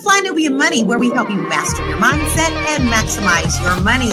Fly Nubian Money, where we help you master your mindset and maximize your money.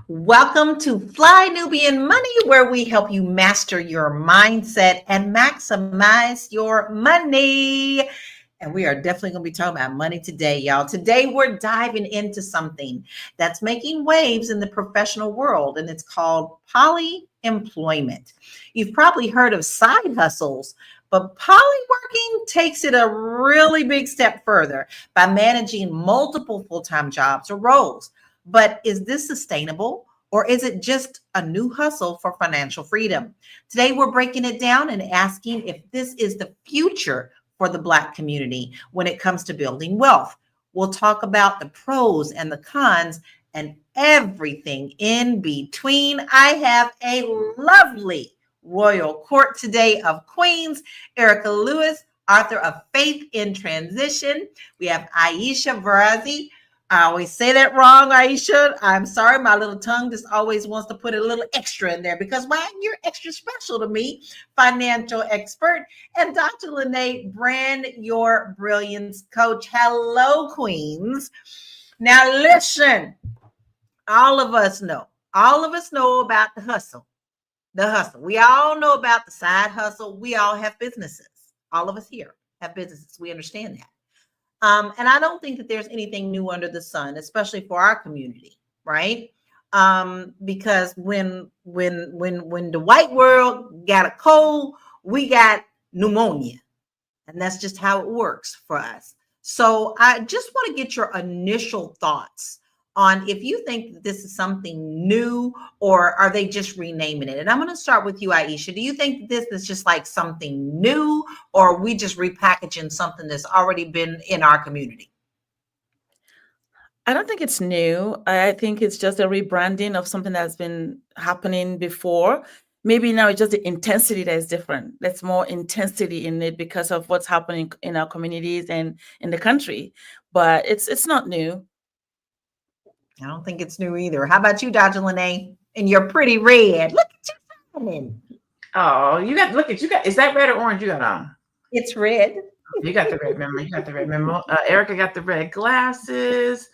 Welcome to Fly Nubian Money, where we help you master your mindset and maximize your money. And we are definitely going to be talking about money today, y'all. Today, we're diving into something that's making waves in the professional world, and it's called polyemployment. You've probably heard of side hustles, but polyworking takes it a really big step further by managing multiple full-time jobs or roles. But is this sustainable, or is it just a new hustle for financial freedom? Today, we're breaking it down and asking if this is the future for the Black community when it comes to building wealth. We'll talk about the pros and the cons and everything in between. I have a lovely royal court today of queens: Erica Lewis, author of Faith in Transition. We have Aisha Varazi. I always say that wrong, Aisha. I'm sorry. My little tongue just always wants to put a little extra in there because you're extra special to me. Financial expert. And Dr. LaNée, brand your brilliance coach. Hello, queens. Now, listen, all of us know about the hustle. The hustle. We all know about the side hustle. We all have businesses. All of us here have businesses. We understand that. And I don't think that there's anything new under the sun, especially for our community, right? Because when the white world got a cold, we got pneumonia, and that's just how it works for us. So I just want to get your initial thoughts on if you think that this is something new, or are they just renaming it? And I'm going to start with you, Aisha. Do you think this is just like something new, or are we just repackaging something that's already been in our community? I don't think it's new. I think it's just a rebranding of something that's been happening before. Maybe now it's just the intensity that is different. There's more intensity in it because of what's happening in our communities and in the country. But it's not new. I don't think it's new either. How about you, Dr. LaNée? And you're pretty red. Look at you. Oh, look at you got. Is that red or orange you got on? It's red. You got the red memo. You got the red memo. Erica got the red glasses,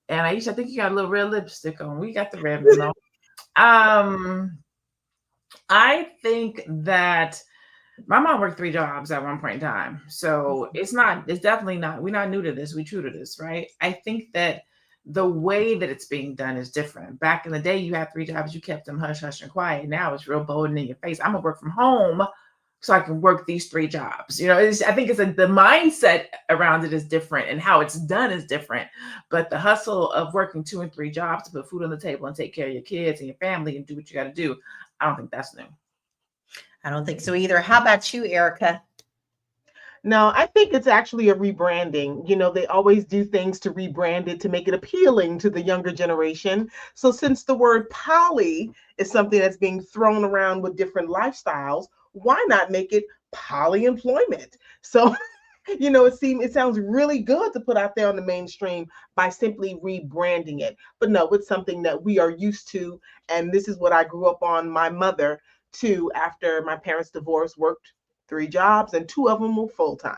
and Aisha, I think you got a little red lipstick on. We got the red memo. I think that my mom worked 3 jobs at one point in time, so it's definitely not. We're not new to this. We're true to this, right? I think that the way that it's being done is different. Back in the day, you had 3 jobs, you kept them hush, hush, and quiet. Now it's real bold and in your face. I'm gonna work from home so I can work these 3 jobs. I think it's the mindset around it is different, and how it's done is different. But the hustle of working 2 and 3 jobs to put food on the table and take care of your kids and your family and do what you got to do, I don't think that's new. I don't think so either. How about you, Erica? No, I think it's actually a rebranding. They always do things to rebrand it to make it appealing to the younger generation. So since the word poly is something that's being thrown around with different lifestyles, why not make it polyemployment? So, it sounds really good to put out there on the mainstream by simply rebranding it. But no, it's something that we are used to. And this is what I grew up on. My mother, too, after my parents' divorce, worked 3 jobs, and 2 of them were full-time.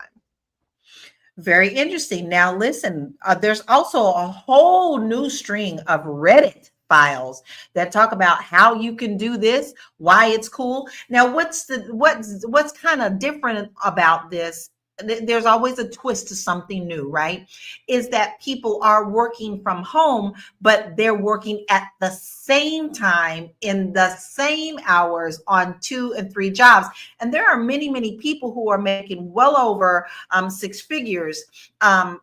Very interesting. Now, listen, there's also a whole new string of Reddit files that talk about how you can do this, why it's cool. Now, what's kind of different about this? There's always a twist to something new, right? Is that people are working from home, but they're working at the same time in the same hours on 2 and 3 jobs. And there are many, many people who are making well over 6 figures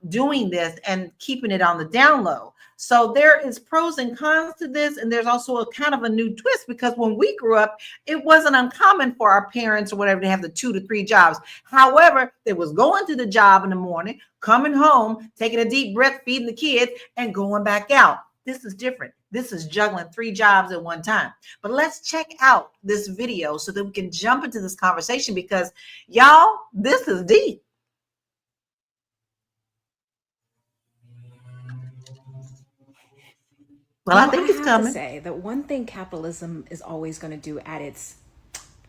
doing this and keeping it on the down low. So there is pros and cons to this, and there's also a kind of a new twist, because when we grew up, it wasn't uncommon for our parents or whatever to have the 2 to 3 jobs. However, they was going to the job in the morning, coming home, taking a deep breath, feeding the kids, and going back out. This is different. This is juggling 3 jobs at one time. But let's check out this video so that we can jump into this conversation, because y'all, this is deep. Well, I think it's coming. I have to say that one thing capitalism is always going to do at its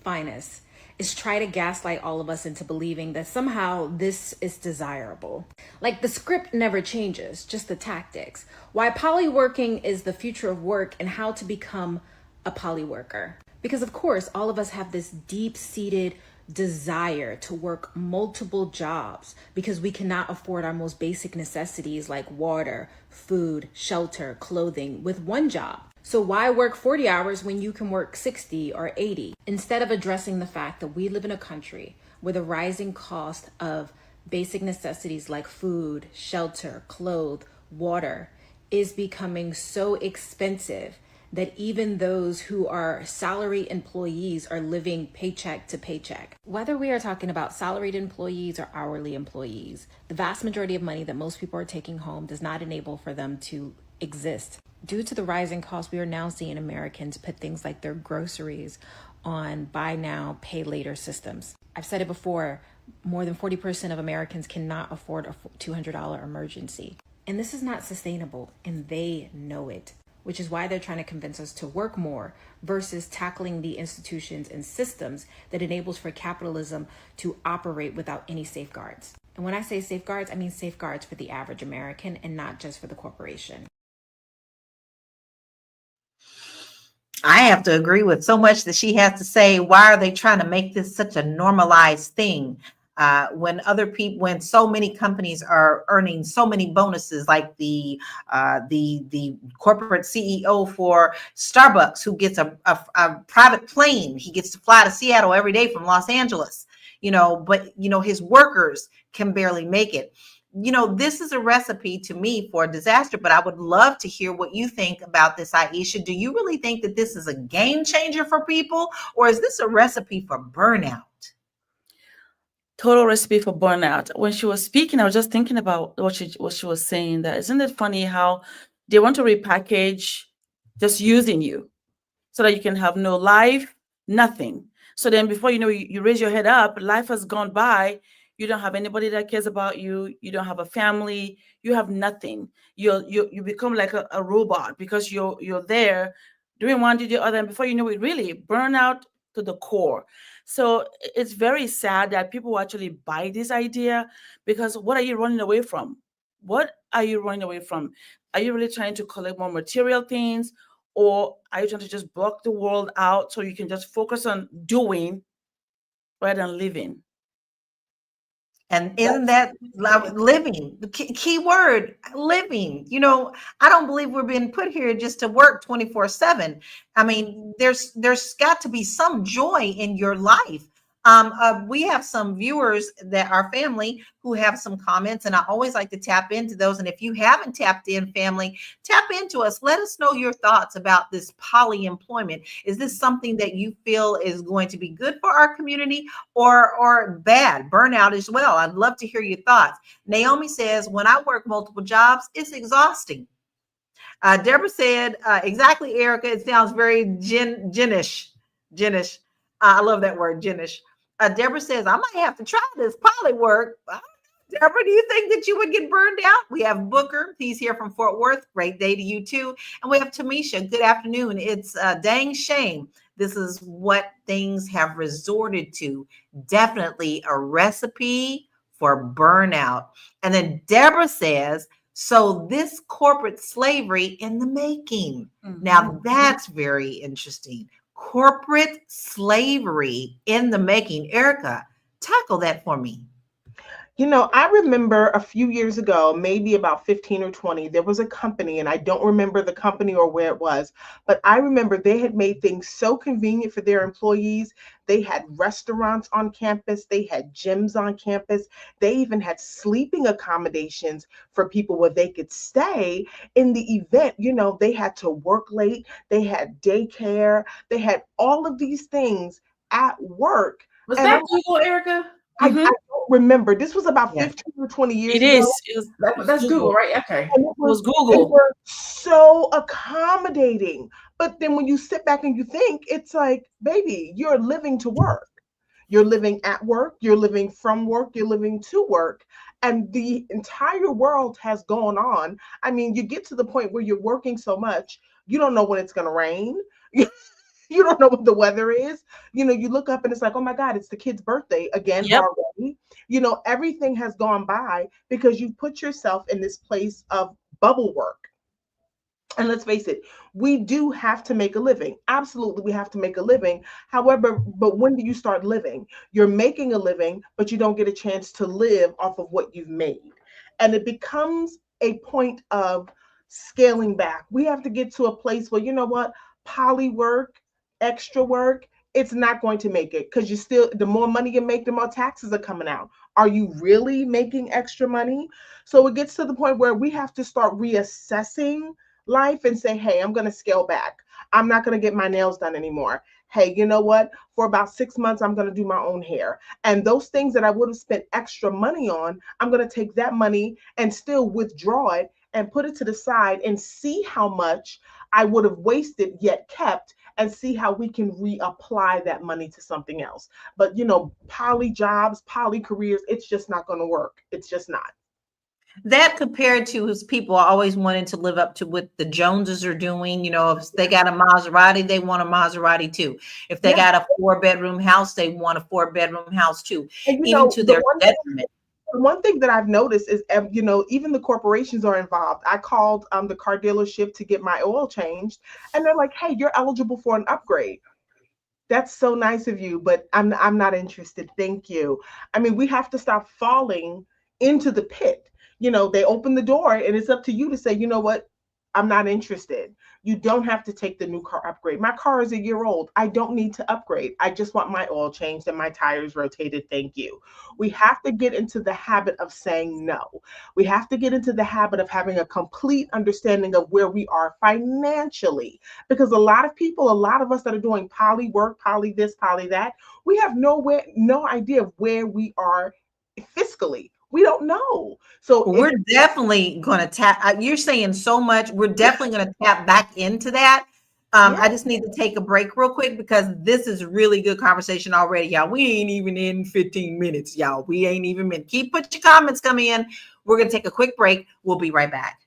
finest is try to gaslight all of us into believing that somehow this is desirable. Like, the script never changes, just the tactics. Why polyworking is the future of work and how to become a polyworker. Because of course, all of us have this deep-seated desire to work multiple jobs because we cannot afford our most basic necessities like water, food, shelter, clothing with one job. So why work 40 hours when you can work 60 or 80? Instead of addressing the fact that we live in a country where the rising cost of basic necessities like food, shelter, clothes, water is becoming so expensive that even those who are salary employees are living paycheck to paycheck. Whether we are talking about salaried employees or hourly employees, the vast majority of money that most people are taking home does not enable for them to exist. Due to the rising costs, we are now seeing Americans put things like their groceries on buy now, pay later systems. I've said it before, more than 40% of Americans cannot afford a $200 emergency. And this is not sustainable, and they know it, which is why they're trying to convince us to work more versus tackling the institutions and systems that enables for capitalism to operate without any safeguards. And when I say safeguards, I mean safeguards for the average American and not just for the corporation. I have to agree with so much that she has to say. Why are they trying to make this such a normalized thing? When other people, when so many companies are earning so many bonuses, like the corporate CEO for Starbucks, who gets a private plane, he gets to fly to Seattle every day from Los Angeles, but his workers can barely make it. This is a recipe to me for a disaster, but I would love to hear what you think about this, Aisha. Do you really think that this is a game changer for people, or is this a recipe for burnout? Total recipe for burnout. When she was speaking, I was just thinking about what she was saying. That isn't it funny how they want to repackage just using you so that you can have no life, nothing. So then before you know, you raise your head up, life has gone by. You don't have anybody that cares about you. You don't have a family. You have nothing. You become like a robot because you're there doing one, do the other, and before you know it, really burnout to the core. So it's very sad that people actually buy this idea, because what are you running away from? What are you running away from? Are you really trying to collect more material things, or are you trying to just block the world out so you can just focus on doing rather than living? And isn't that living? The key word, living. I don't believe we're being put here just to work 24/7. I mean, there's got to be some joy in your life. We have some viewers that are family who have some comments, and I always like to tap into those. And if you haven't tapped in, family, tap into us. Let us know your thoughts about this polyemployment. Is this something that you feel is going to be good for our community, or bad, burnout as well? I'd love to hear your thoughts. Naomi says, when I work multiple jobs, it's exhausting. Deborah said, exactly, Erica. It sounds very genish. I love that word, genish. Deborah says, I might have to try this poly work. Deborah, do you think that you would get burned out? We have Booker. He's here from Fort Worth. Great day to you too. And we have Tamisha. Good afternoon. It's a dang shame. This is what things have resorted to. Definitely a recipe for burnout. And then Deborah says, so this corporate slavery in the making. Now that's very interesting. Corporate slavery in the making. Erica, tackle that for me. You know, I remember a few years ago, maybe about 15 or 20, there was a company, and I don't remember the company or where it was, but I remember they had made things so convenient for their employees. They had restaurants on campus, they had gyms on campus, they even had sleeping accommodations for people where they could stay in the event. You know, they had to work late, they had daycare, they had all of these things at work. Was And that Google, Erica? I don't remember. This was about Yeah. 15 or 20 years It ago. is. That's Google, right? Okay. And It was they Google. were so accommodating. But then when you sit back and you think, it's like, baby, you're living to work. You're living at work, you're living from work, you're living to work. And the entire world has gone on. I mean, you get to the point where you're working so much, you don't know when it's going to rain. You don't know what the weather is. You know, you look up and it's like, oh my God, it's the kid's birthday again Yep. already. You know, everything has gone by because you put yourself in this place of bubble work. And let's face it, we do have to make a living. Absolutely, we have to make a living. However, but when do you start living? You're making a living, but you don't get a chance to live off of what you've made. And it becomes a point of scaling back. We have to get to a place where, you know what, poly work, extra work, it's not going to make it because you still, the more money you make, the more taxes are coming out. Are you really making extra money? So it gets to the point where we have to start reassessing life and say, hey, I'm going to scale back. I'm not going to get my nails done anymore. Hey, you know what? For about 6 months, I'm going to do my own hair. And those things that I would have spent extra money on, I'm going to take that money and still withdraw it and put it to the side and see how much I would have wasted yet kept, and see how we can reapply that money to something else. But, you know, poly jobs, poly careers, it's just not going to work. It's just not. That compared to his people always wanting to live up to what the Joneses are doing. You know, if they got a Maserati, they want a Maserati too. If they got a 4-bedroom house, they want a 4-bedroom house too, And, you even know, to their detriment. one thing that I've noticed is, you know, even the corporations are involved. I called the car dealership to get my oil changed, and they're like, hey, you're eligible for an upgrade. That's so nice of you, but I'm not interested. Thank you. I mean, we have to stop falling into the pit. You know, they open the door and it's up to you to say, you know what? I'm not interested. You don't have to take the new car upgrade. My car is a year old. I don't need to upgrade. I just want my oil changed and my tires rotated. Thank you. We have to get into the habit of saying no. We have to get into the habit of having a complete understanding of where we are financially. Because a lot of people, a lot of us that are doing poly work, poly this, poly that, we have no idea of where we are fiscally. We don't know. So We're definitely going to tap. You're saying so much. We're definitely going to tap back into that. I just need to take a break real quick because this is really good conversation already, y'all. We ain't even in 15 minutes, y'all. We ain't even in. Keep put your comments coming in. We're going to take a quick break. We'll be right back.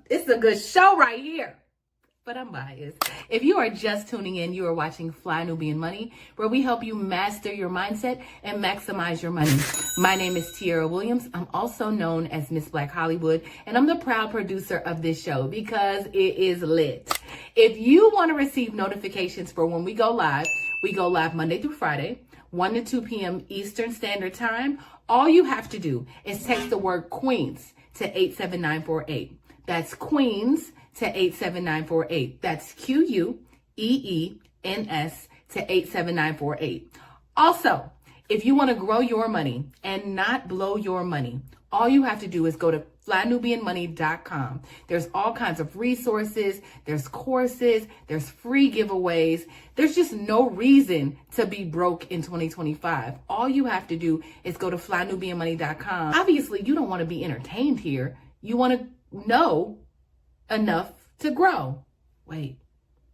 It's a good show right here. But I'm biased. If you are just tuning in, you are watching Fly Nubian Money, where we help you master your mindset and maximize your money. My name is Tiara Williams. I'm also known as Miss Black Hollywood, and I'm the proud producer of this show because it is lit. If you want to receive notifications for when we go live Monday through Friday, 1 to 2 p.m. Eastern Standard Time. All you have to do is text the word Queens to 87948. That's Queens to 87948. That's QUEENS to 87948. Also, if you want to grow your money and not blow your money, all you have to do is go to flynubianmoney.com. There's all kinds of resources, there's courses, there's free giveaways. There's just no reason to be broke in 2025. All you have to do is go to flynubianmoney.com. Obviously, you don't want to be entertained here. You want to know enough to grow. Wait,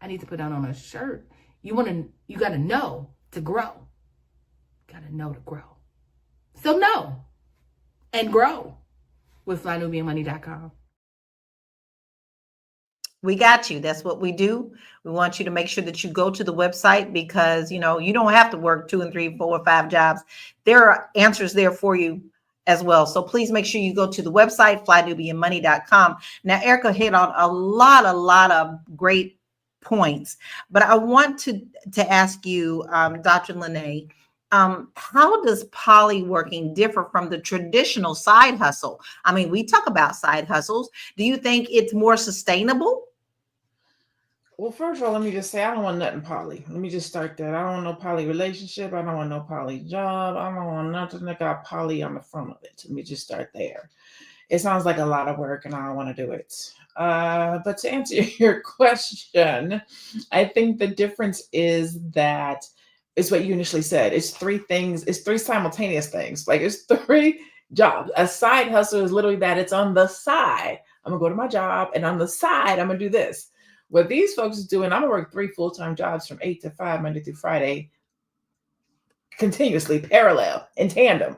I need to put that on a shirt. You got to know to grow. Got to know to grow. So know and grow with flynubianmoney.com. We got you. That's what we do. We want you to make sure that you go to the website because, you know, you don't have to work 2 and 3, 4, or 5 jobs. There are answers there for you as well. So please make sure you go to the website, flynubianmoney.com. Now, Erica hit on a lot of great points, but I want to ask you, Dr. LaNée, how does polyworking differ from the traditional side hustle? I mean, we talk about side hustles. Do you think it's more sustainable? Well, first of all, let me just say I don't want nothing poly. Let me just start that. I don't want no poly relationship. I don't want no poly job. I don't want nothing that got poly on the front of it. Let me just start there. It sounds like a lot of work and I don't want to do it. But to answer your question, I think the difference is that it's what you initially said. It's three things. It's three simultaneous things. Like it's three jobs. A side hustle is literally that it's on the side. I'm gonna go to my job and on the side, I'm gonna do this. What these folks are doing, I'm gonna work 3 full-time jobs from 8 to 5, Monday through Friday, continuously, parallel, in tandem,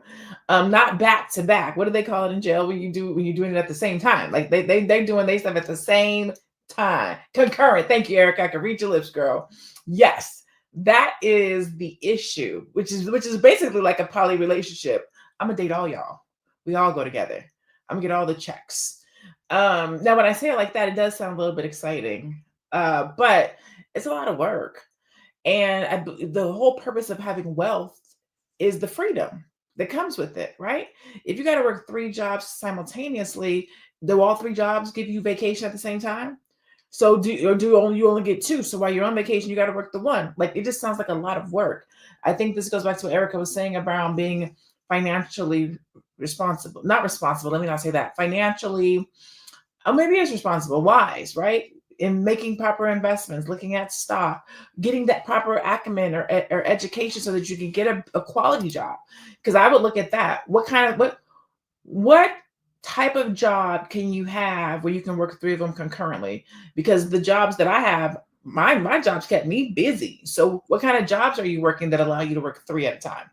not back to back. What do they call it in jail when you're doing it at the same time? Like they're doing their stuff at the same time, concurrent. Thank you, Erica. I can read your lips, girl. Yes, that is the issue, which is basically like a poly relationship. I'm gonna date all y'all. We all go together. I'm gonna get all the checks. Now, when I say it like that, it does sound a little bit exciting, but it's a lot of work. And the whole purpose of having wealth is the freedom that comes with it, right? If you got to work 3 jobs simultaneously, do all 3 jobs give you vacation at the same time? So you only get 2? So while you're on vacation, you got to work the 1. Like it just sounds like a lot of work. I think this goes back to what Erica was saying about being financially responsible. Not responsible. Let me not say that. Financially, maybe it's responsible, wise, right? In making proper investments, looking at stock, getting that proper acumen or education so that you can get a quality job. Because I would look at that. What type of job can you have where you can work 3 of them concurrently? Because the jobs that I have, my jobs kept me busy. So what kind of jobs are you working that allow you to work 3 at a time?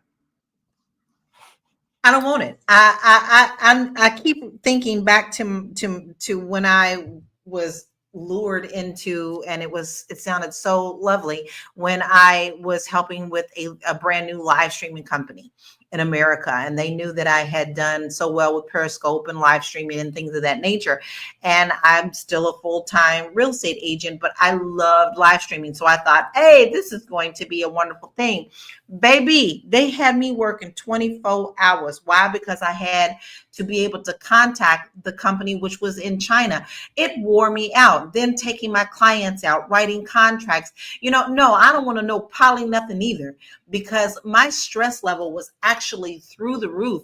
I don't want it. I keep thinking back to when I was lured into, and it sounded so lovely when I was helping with a brand new live streaming company in America, and they knew that I had done so well with Periscope and live streaming and things of that nature. And I'm still a full-time real estate agent, but I loved live streaming. So I thought, hey, this is going to be a wonderful thing. Baby, they had me working 24 hours. Why? Because I had to be able to contact the company, which was in China. It wore me out. Then taking my clients out, writing contracts. No, I don't want to know poly nothing either, because my stress level was actually through the roof.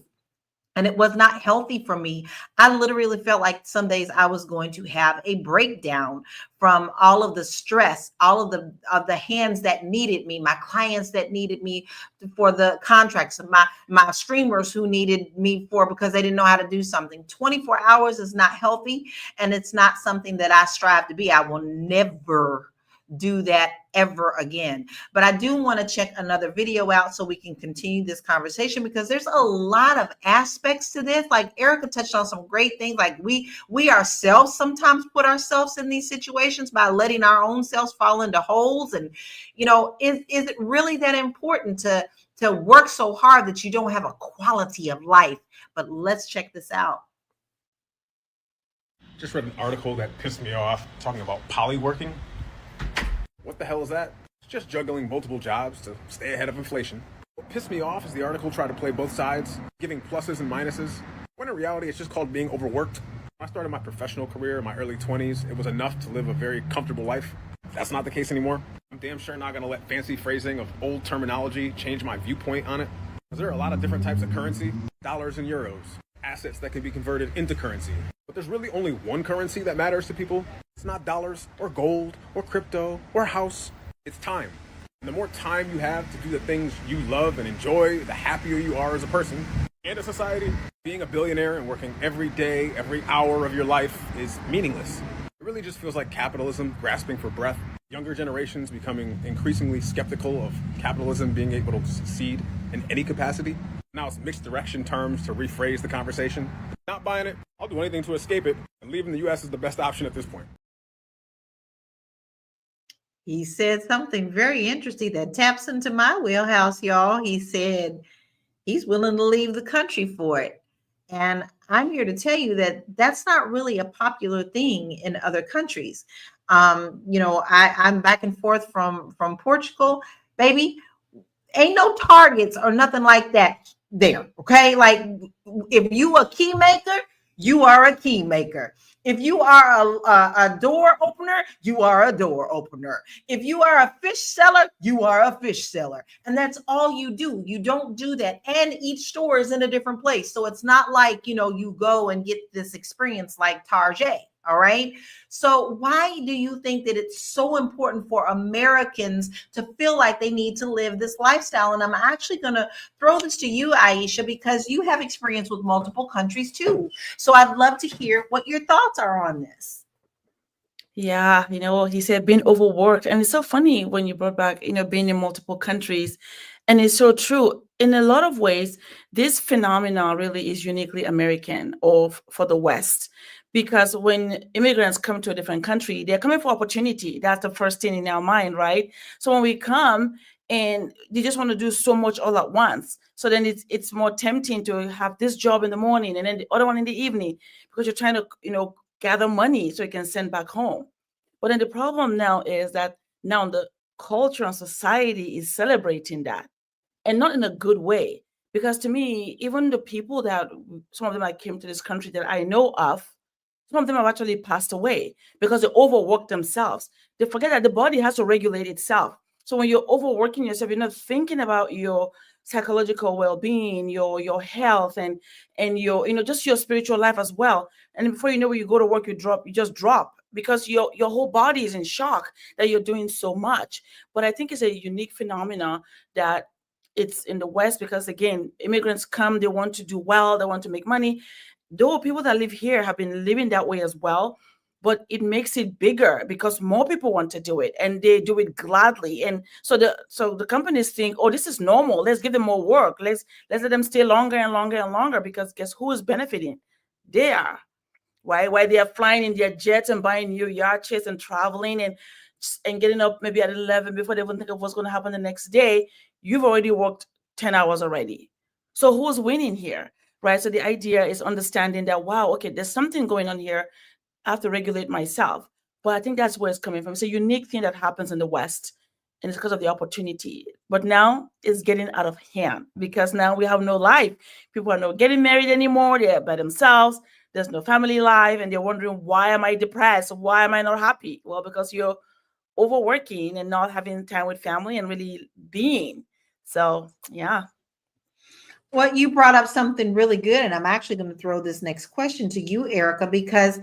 And it was not healthy for me. I literally felt like some days I was going to have a breakdown from all of the stress, all of the hands that needed me, my clients that needed me for the contracts, my streamers who needed me because they didn't know how to do something. 24 hours is not healthy, and it's not something that I strive to be. I will never do that ever again. But I do want to check another video out so we can continue this conversation, because there's a lot of aspects to this. Like Erica touched on some great things. Like we ourselves sometimes put ourselves in these situations by letting our own selves fall into holes. And is it really that important to work so hard that you don't have a quality of life? But let's check this out. Just read an article that pissed me off talking about polyworking. What the hell is that? It's just juggling multiple jobs to stay ahead of inflation. What pissed me off is the article tried to play both sides, giving pluses and minuses, when in reality it's just called being overworked. When I started my professional career in my early 20s, it was enough to live a very comfortable life. That's not the case anymore. I'm damn sure not gonna let fancy phrasing of old terminology change my viewpoint on it. Because there are a lot of different types of currency, dollars and euros, assets that can be converted into currency. But there's really only one currency that matters to people. It's not dollars or gold or crypto or a house. It's time. And the more time you have to do the things you love and enjoy, the happier you are as a person and a society. Being a billionaire and working every day, every hour of your life is meaningless. It really just feels like capitalism grasping for breath. Younger generations becoming increasingly skeptical of capitalism being able to succeed in any capacity. Now it's mixed direction terms to rephrase the conversation. Not buying it. I'll do anything to escape it, and leaving the U.S. is the best option at this point. He said something very interesting that taps into my wheelhouse, y'all. He said he's willing to leave the country for it. And I'm here to tell you that that's not really a popular thing in other countries. I'm back and forth from Portugal, baby. Ain't no Targets or nothing like that there. Okay, like if you a key maker, you are a key maker. If you are a door opener, you are a door opener. If you are a fish seller, you are a fish seller. And that's all you do. You don't do that. And each store is in a different place. So it's not like, you go and get this experience like Target. All right. So why do you think that it's so important for Americans to feel like they need to live this lifestyle? And I'm actually going to throw this to you, Aisha, because you have experience with multiple countries too. So I'd love to hear what your thoughts are on this. Yeah, he said being overworked. And it's so funny when you brought back, being in multiple countries. And it's so true. In a lot of ways, this phenomenon really is uniquely American or for the West. Because when immigrants come to a different country, they're coming for opportunity. That's the first thing in our mind, right? So when we come and they just want to do so much all at once. So then it's more tempting to have this job in the morning and then the other one in the evening because you're trying to, gather money so you can send back home. But then the problem now is that now the culture and society is celebrating that, and not in a good way. Because to me, even the people that some of them that came to this country that I know of, some of them have actually passed away because they overwork themselves. They forget that the body has to regulate itself. So when you're overworking yourself, you're not thinking about your psychological well-being, your health, and your just your spiritual life as well. And before you know it, you go to work, you just drop because your whole body is in shock that you're doing so much. But I think it's a unique phenomena that it's in the West because again, immigrants come, they want to do well, they want to make money. Though people that live here have been living that way as well, but it makes it bigger because more people want to do it and they do it gladly. And so the companies think, oh, this is normal. Let's give them more work. Let's let them stay longer and longer and longer because guess who is benefiting? They are. Why they are flying in their jets and buying new yachts and traveling and getting up maybe at 11 before they even think of what's going to happen the next day. You've already worked 10 hours already. So who's winning here? Right. So the idea is understanding that, wow, okay, there's something going on here. I have to regulate myself. But I think that's where it's coming from. It's a unique thing that happens in the West, and it's because of the opportunity. But now it's getting out of hand because now we have no life. People are not getting married anymore. They're by themselves. There's no family life, and they're wondering, why am I depressed? Why am I not happy? Well, because you're overworking and not having time with family and really being. So, yeah. Well, you brought up something really good, and I'm actually going to throw this next question to you, Erica, because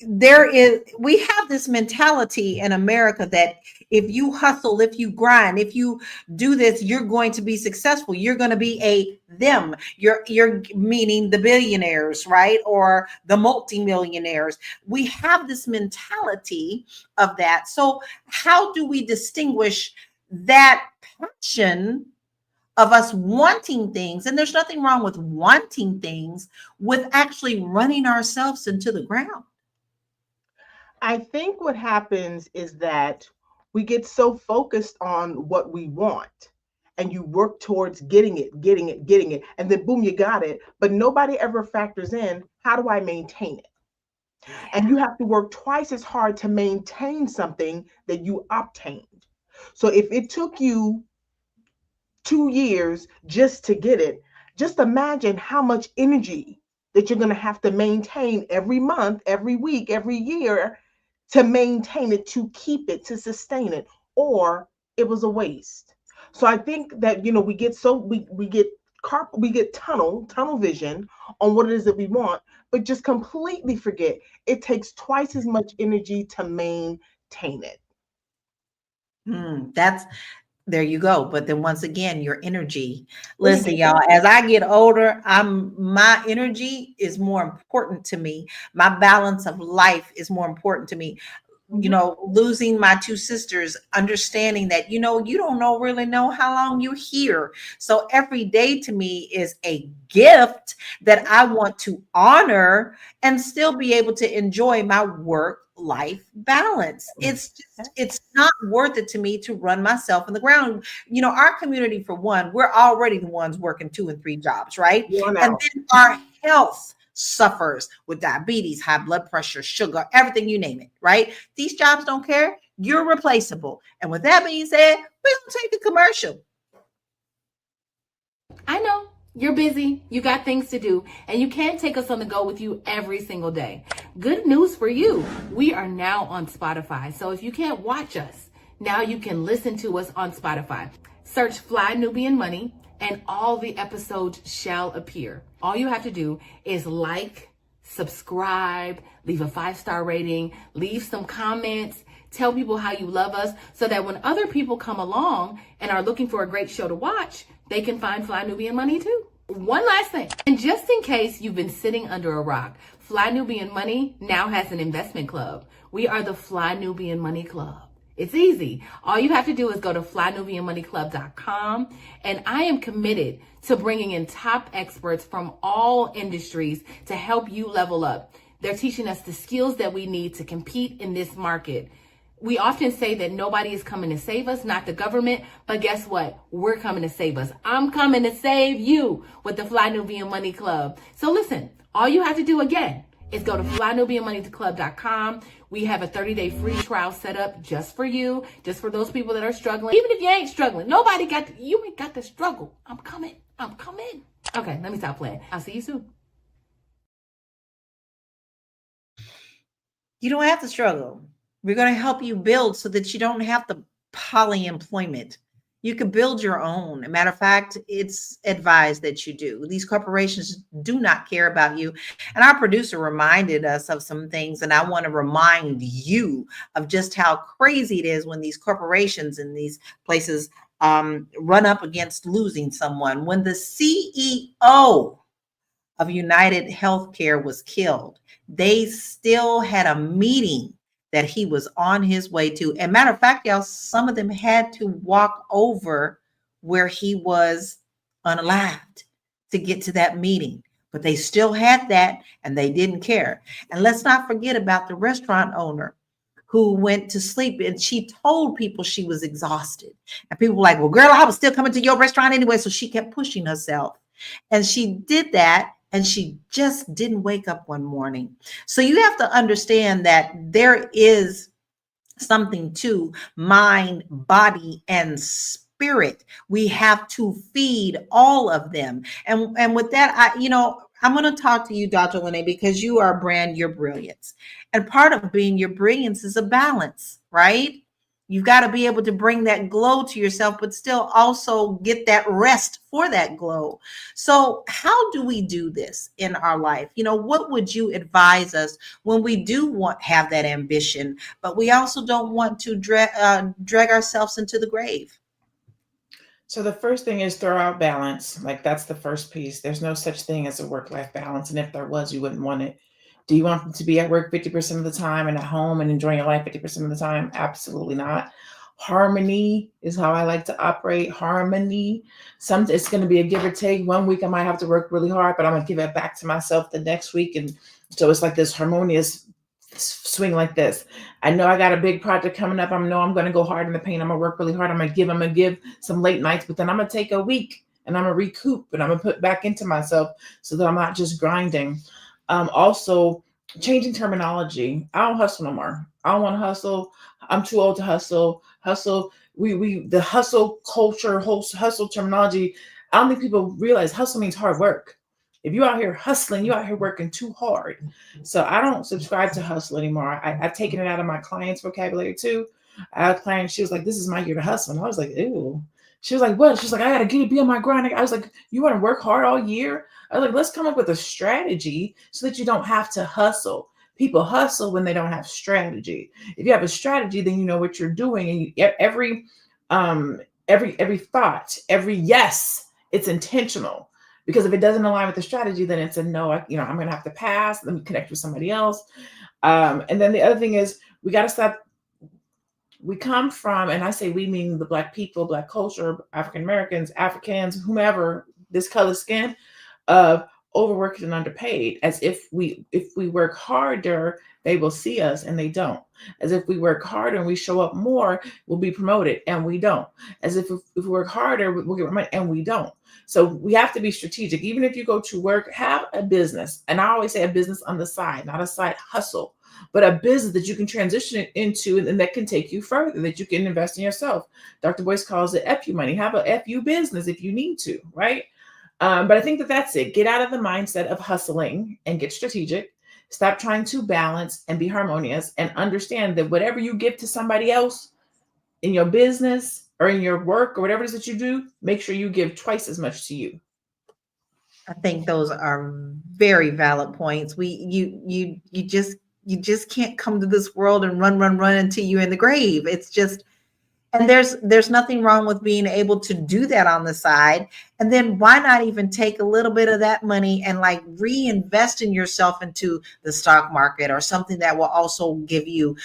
we have this mentality in America that if you hustle, if you grind, if you do this, you're going to be successful. You're going to be a them. You're meaning the billionaires, right? Or the multimillionaires. We have this mentality of that. So how do we distinguish that passion of us wanting things, and there's nothing wrong with wanting things, with actually running ourselves into the ground? I think what happens is that we get so focused on what we want and you work towards getting it, getting it, getting it, and then boom, you got it. But nobody ever factors in, how do I maintain it? And you have to work twice as hard to maintain something that you obtained. So if it took you 2 years just to get it, just imagine how much energy that you're going to have to maintain every month, every week, every year to maintain it, to keep it, to sustain it, or it was a waste. So I think that we get we get tunnel vision on what it is that we want, but just completely forget it takes twice as much energy to maintain it. That's there you go. But then once again, your energy. Listen, y'all, as I get older, my energy is more important to me. My balance of life is more important to me. you know, losing my two sisters, understanding that, you know, you don't really know how long you're here. So every day to me is a gift that I want to honor and still be able to enjoy my work life balance. It's not worth it to me to run myself in the ground. You know, our community, for one, we're already the ones working 2 and 3 jobs, right? Worn And out. then our health suffers with diabetes, high blood pressure, sugar, everything, you name it, right? These jobs don't care. You're replaceable. And with that being said, we're going to take a commercial. I know you're busy, you got things to do, and you can't take us on the go with you every single day. Good news for you. We are now on Spotify. So if you can't watch us, now you can listen to us on Spotify. Search Fly Nubian Money and all the episodes shall appear. All you have to do is like, subscribe, leave a 5-star rating, leave some comments, tell people how you love us so that when other people come along and are looking for a great show to watch, they can find Fly Nubian Money too. One last thing, and just in case you've been sitting under a rock, Fly Nubian Money now has an investment club. We are the Fly Nubian Money Club. It's easy. All you have to do is go to flynubianmoneyclub.com, and I am committed to bringing in top experts from all industries to help you level up. They're teaching us the skills that we need to compete in this market. We often say that nobody is coming to save us, not the government, but guess what? We're coming to save us. I'm coming to save you with the Fly Nubian Money Club. So listen, all you have to do again is go to flynubianmoneyclub.com. We have a 30-day free trial set up just for you, just for those people that are struggling. Even if you ain't struggling, you ain't got to struggle. I'm coming. Okay, let me stop playing. I'll see you soon. You don't have to struggle. We're going to help you build so that you don't have the polyemployment. You can build your own. As a matter of fact, it's advised that you do. These corporations do not care about you. And our producer reminded us of some things, and I want to remind you of just how crazy it is when these corporations and these places run up against losing someone. When the CEO of United Healthcare was killed, they still had a meeting that he was on his way to. And matter of fact, y'all, some of them had to walk over where he was unalived to get to that meeting. But they still had that and they didn't care. And let's not forget about the restaurant owner who went to sleep and she told people she was exhausted. And people were like, well, girl, I was still coming to your restaurant anyway. So she kept pushing herself. And she did that. And she just didn't wake up one morning. So you have to understand that there is something to mind, body, and spirit. We have to feed all of them. And with that, I'm going to talk to you, Dr. LaNée, because you are a brand, your brilliance. And part of being your brilliance is a balance, right? You've got to be able to bring that glow to yourself, but still also get that rest for that glow. So how do we do this in our life? What would you advise us when we do have that ambition, but we also don't want to drag ourselves into the grave? So the first thing is throw out balance. Like that's the first piece. There's no such thing as a work-life balance. And if there was, you wouldn't want it. Do you want to be at work 50% of the time and at home and enjoying your life 50% of the time? Absolutely not. Harmony is how I like to operate. Harmony. It's going to be a give or take. One week I might have to work really hard, but I'm going to give it back to myself the next week. And so it's like this harmonious swing like this. I know I got a big project coming up. I know I'm going to go hard in the paint. I'm going to work really hard. I'm going to give some late nights, but then I'm going to take a week and I'm going to recoup and I'm going to put back into myself so that I'm not just grinding. Also changing terminology. I don't hustle no more. I don't want to hustle. I'm too old to hustle. The hustle culture, hustle terminology. I don't think people realize hustle means hard work. If you're out here hustling, you're out here working too hard. So I don't subscribe to hustle anymore. I've taken it out of my clients' vocabulary too. I had a client, she was like, this is my year to hustle. And I was like, ew. She was like, what? She's like, I got to be on my grind. I was like, you want to work hard all year? I was like, let's come up with a strategy so that you don't have to hustle. People hustle when they don't have strategy. If you have a strategy, then you know what you're doing. And every thought, every yes, it's intentional. Because if it doesn't align with the strategy, then it's a no. I'm going to have to pass. Let me connect with somebody else. And then the other thing is we got to stop we come from, and I say we mean the Black people, Black culture, African Americans, Africans, whomever, this color skin, of overworked and underpaid, as if we work harder, they will see us, and they don't. As if we work harder and we show up more, we'll be promoted, and we don't. As if we work harder, we'll get more money, and we don't. So we have to be strategic. Even if you go to work, have a business. And I always say a business on the side, not a side hustle, but a business that you can transition it into and that can take you further, that you can invest in yourself. Dr. Boyce calls it FU money. Have a FU business if you need to, right? But I think that's it. Get out of the mindset of hustling and get strategic. Stop trying to balance and be harmonious, and understand that whatever you give to somebody else in your business or in your work or whatever it is that you do, make sure you give twice as much to you. I think those are very valid points. You just can't come to this world and run until you're in the grave. It's just, and there's nothing wrong with being able to do that on the side. And then why not even take a little bit of that money and like reinvest in yourself into the stock market or something that will also give you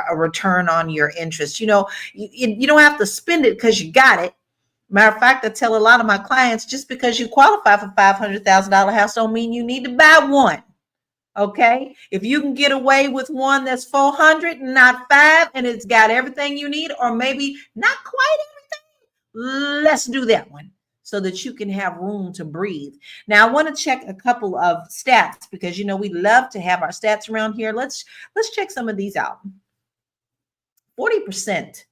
a return on your interest. You know, you don't have to spend it because you got it. Matter of fact, I tell a lot of my clients, just because you qualify for $500,000 house don't mean you need to buy one. Okay, if you can get away with one that's 400 and not 5, and it's got everything you need, or maybe not quite everything, let's do that one so that you can have room to breathe. Now, I want to check a couple of stats because, you know, we love to have our stats around here. Let's check some of these out. 40%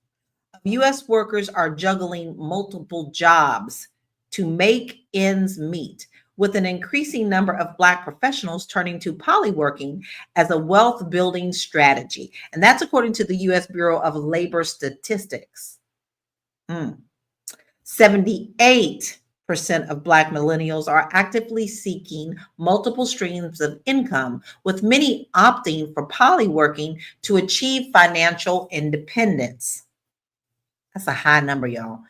of U.S. workers are juggling multiple jobs to make ends meet, with an increasing number of Black professionals turning to polyworking as a wealth building strategy. And that's according to the U.S. Bureau of Labor Statistics. 78% of Black millennials are actively seeking multiple streams of income, with many opting for polyworking to achieve financial independence. That's a high number, y'all.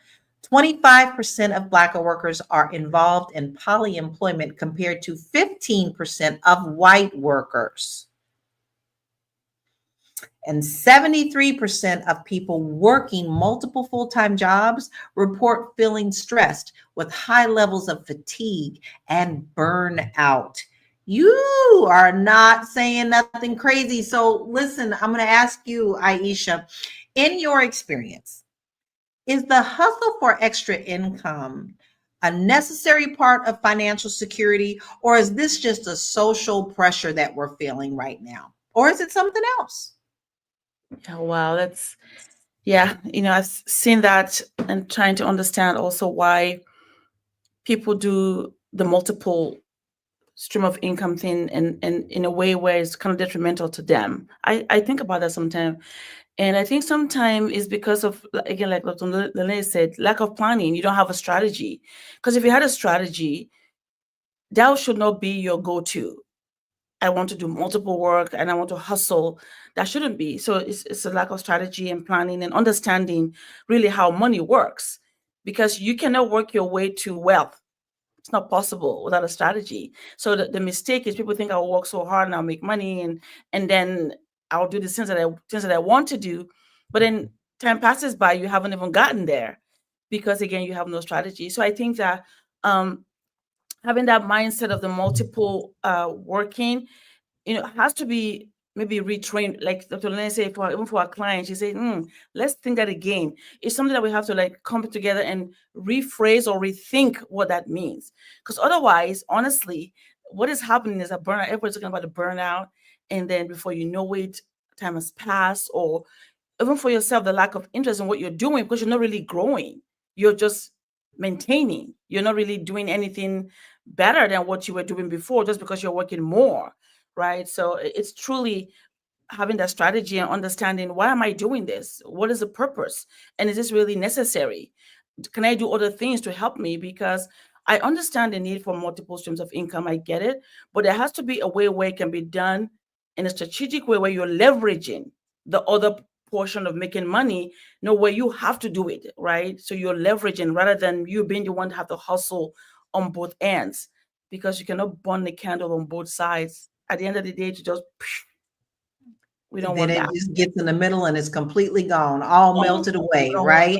25% of Black workers are involved in polyemployment compared to 15% of white workers. And 73% of people working multiple full-time jobs report feeling stressed with high levels of fatigue and burnout. You are not saying nothing crazy. So listen, I'm going to ask you, Aisha, in your experience, is the hustle for extra income a necessary part of financial security, or is this just a social pressure that we're feeling right now? Or is it something else? Oh, wow, I've seen that and trying to understand also why people do the multiple stream of income thing and in a way where it's kind of detrimental to them. I think about that sometimes. And I think sometimes it's because of, again, like Dr. LaNée said, lack of planning. You don't have a strategy. Because if you had a strategy, that should not be your go-to. I want to do multiple work and I want to hustle. That shouldn't be. So it's a lack of strategy and planning and understanding really how money works, because you cannot work your way to wealth. It's not possible without a strategy. So the mistake is people think I'll work so hard and I'll make money and then I'll do the things that I want to do. But then time passes by, you haven't even gotten there because, again, you have no strategy. So I think that having that mindset of the multiple working, has to be maybe retrained. Like Dr. LaNée said, even for our clients, she said, let's think that again. It's something that we have to like come together and rephrase or rethink what that means. Because otherwise, honestly, what is happening is a burnout. Everybody's talking about the burnout. And then before you know it, time has passed. Or even for yourself, the lack of interest in what you're doing because you're not really growing. You're just maintaining. You're not really doing anything better than what you were doing before just because you're working more. Right. So it's truly having that strategy and understanding, why am I doing this? What is the purpose? And is this really necessary? Can I do other things to help me? Because I understand the need for multiple streams of income. I get it. But there has to be a way where it can be done in a strategic way where you're leveraging the other portion of making money, where you have to do it. Right. So you're leveraging rather than you being the one to have to hustle on both ends, because you cannot burn the candle on both sides. At the end of the day, to just We don't Then want it that. just gets in the middle and it's completely gone, all melted away, don't want right?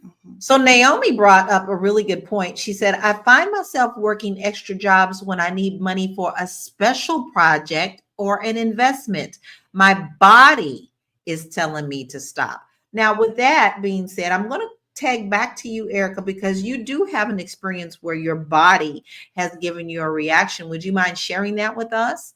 Mhm. So Naomi brought up a really good point. She said, I find myself working extra jobs when I need money for a special project or an investment. My body is telling me to stop. Now, with that being said, I'm going to tag back to you, Erica, because you do have an experience where your body has given you a reaction. Would you mind sharing that with us?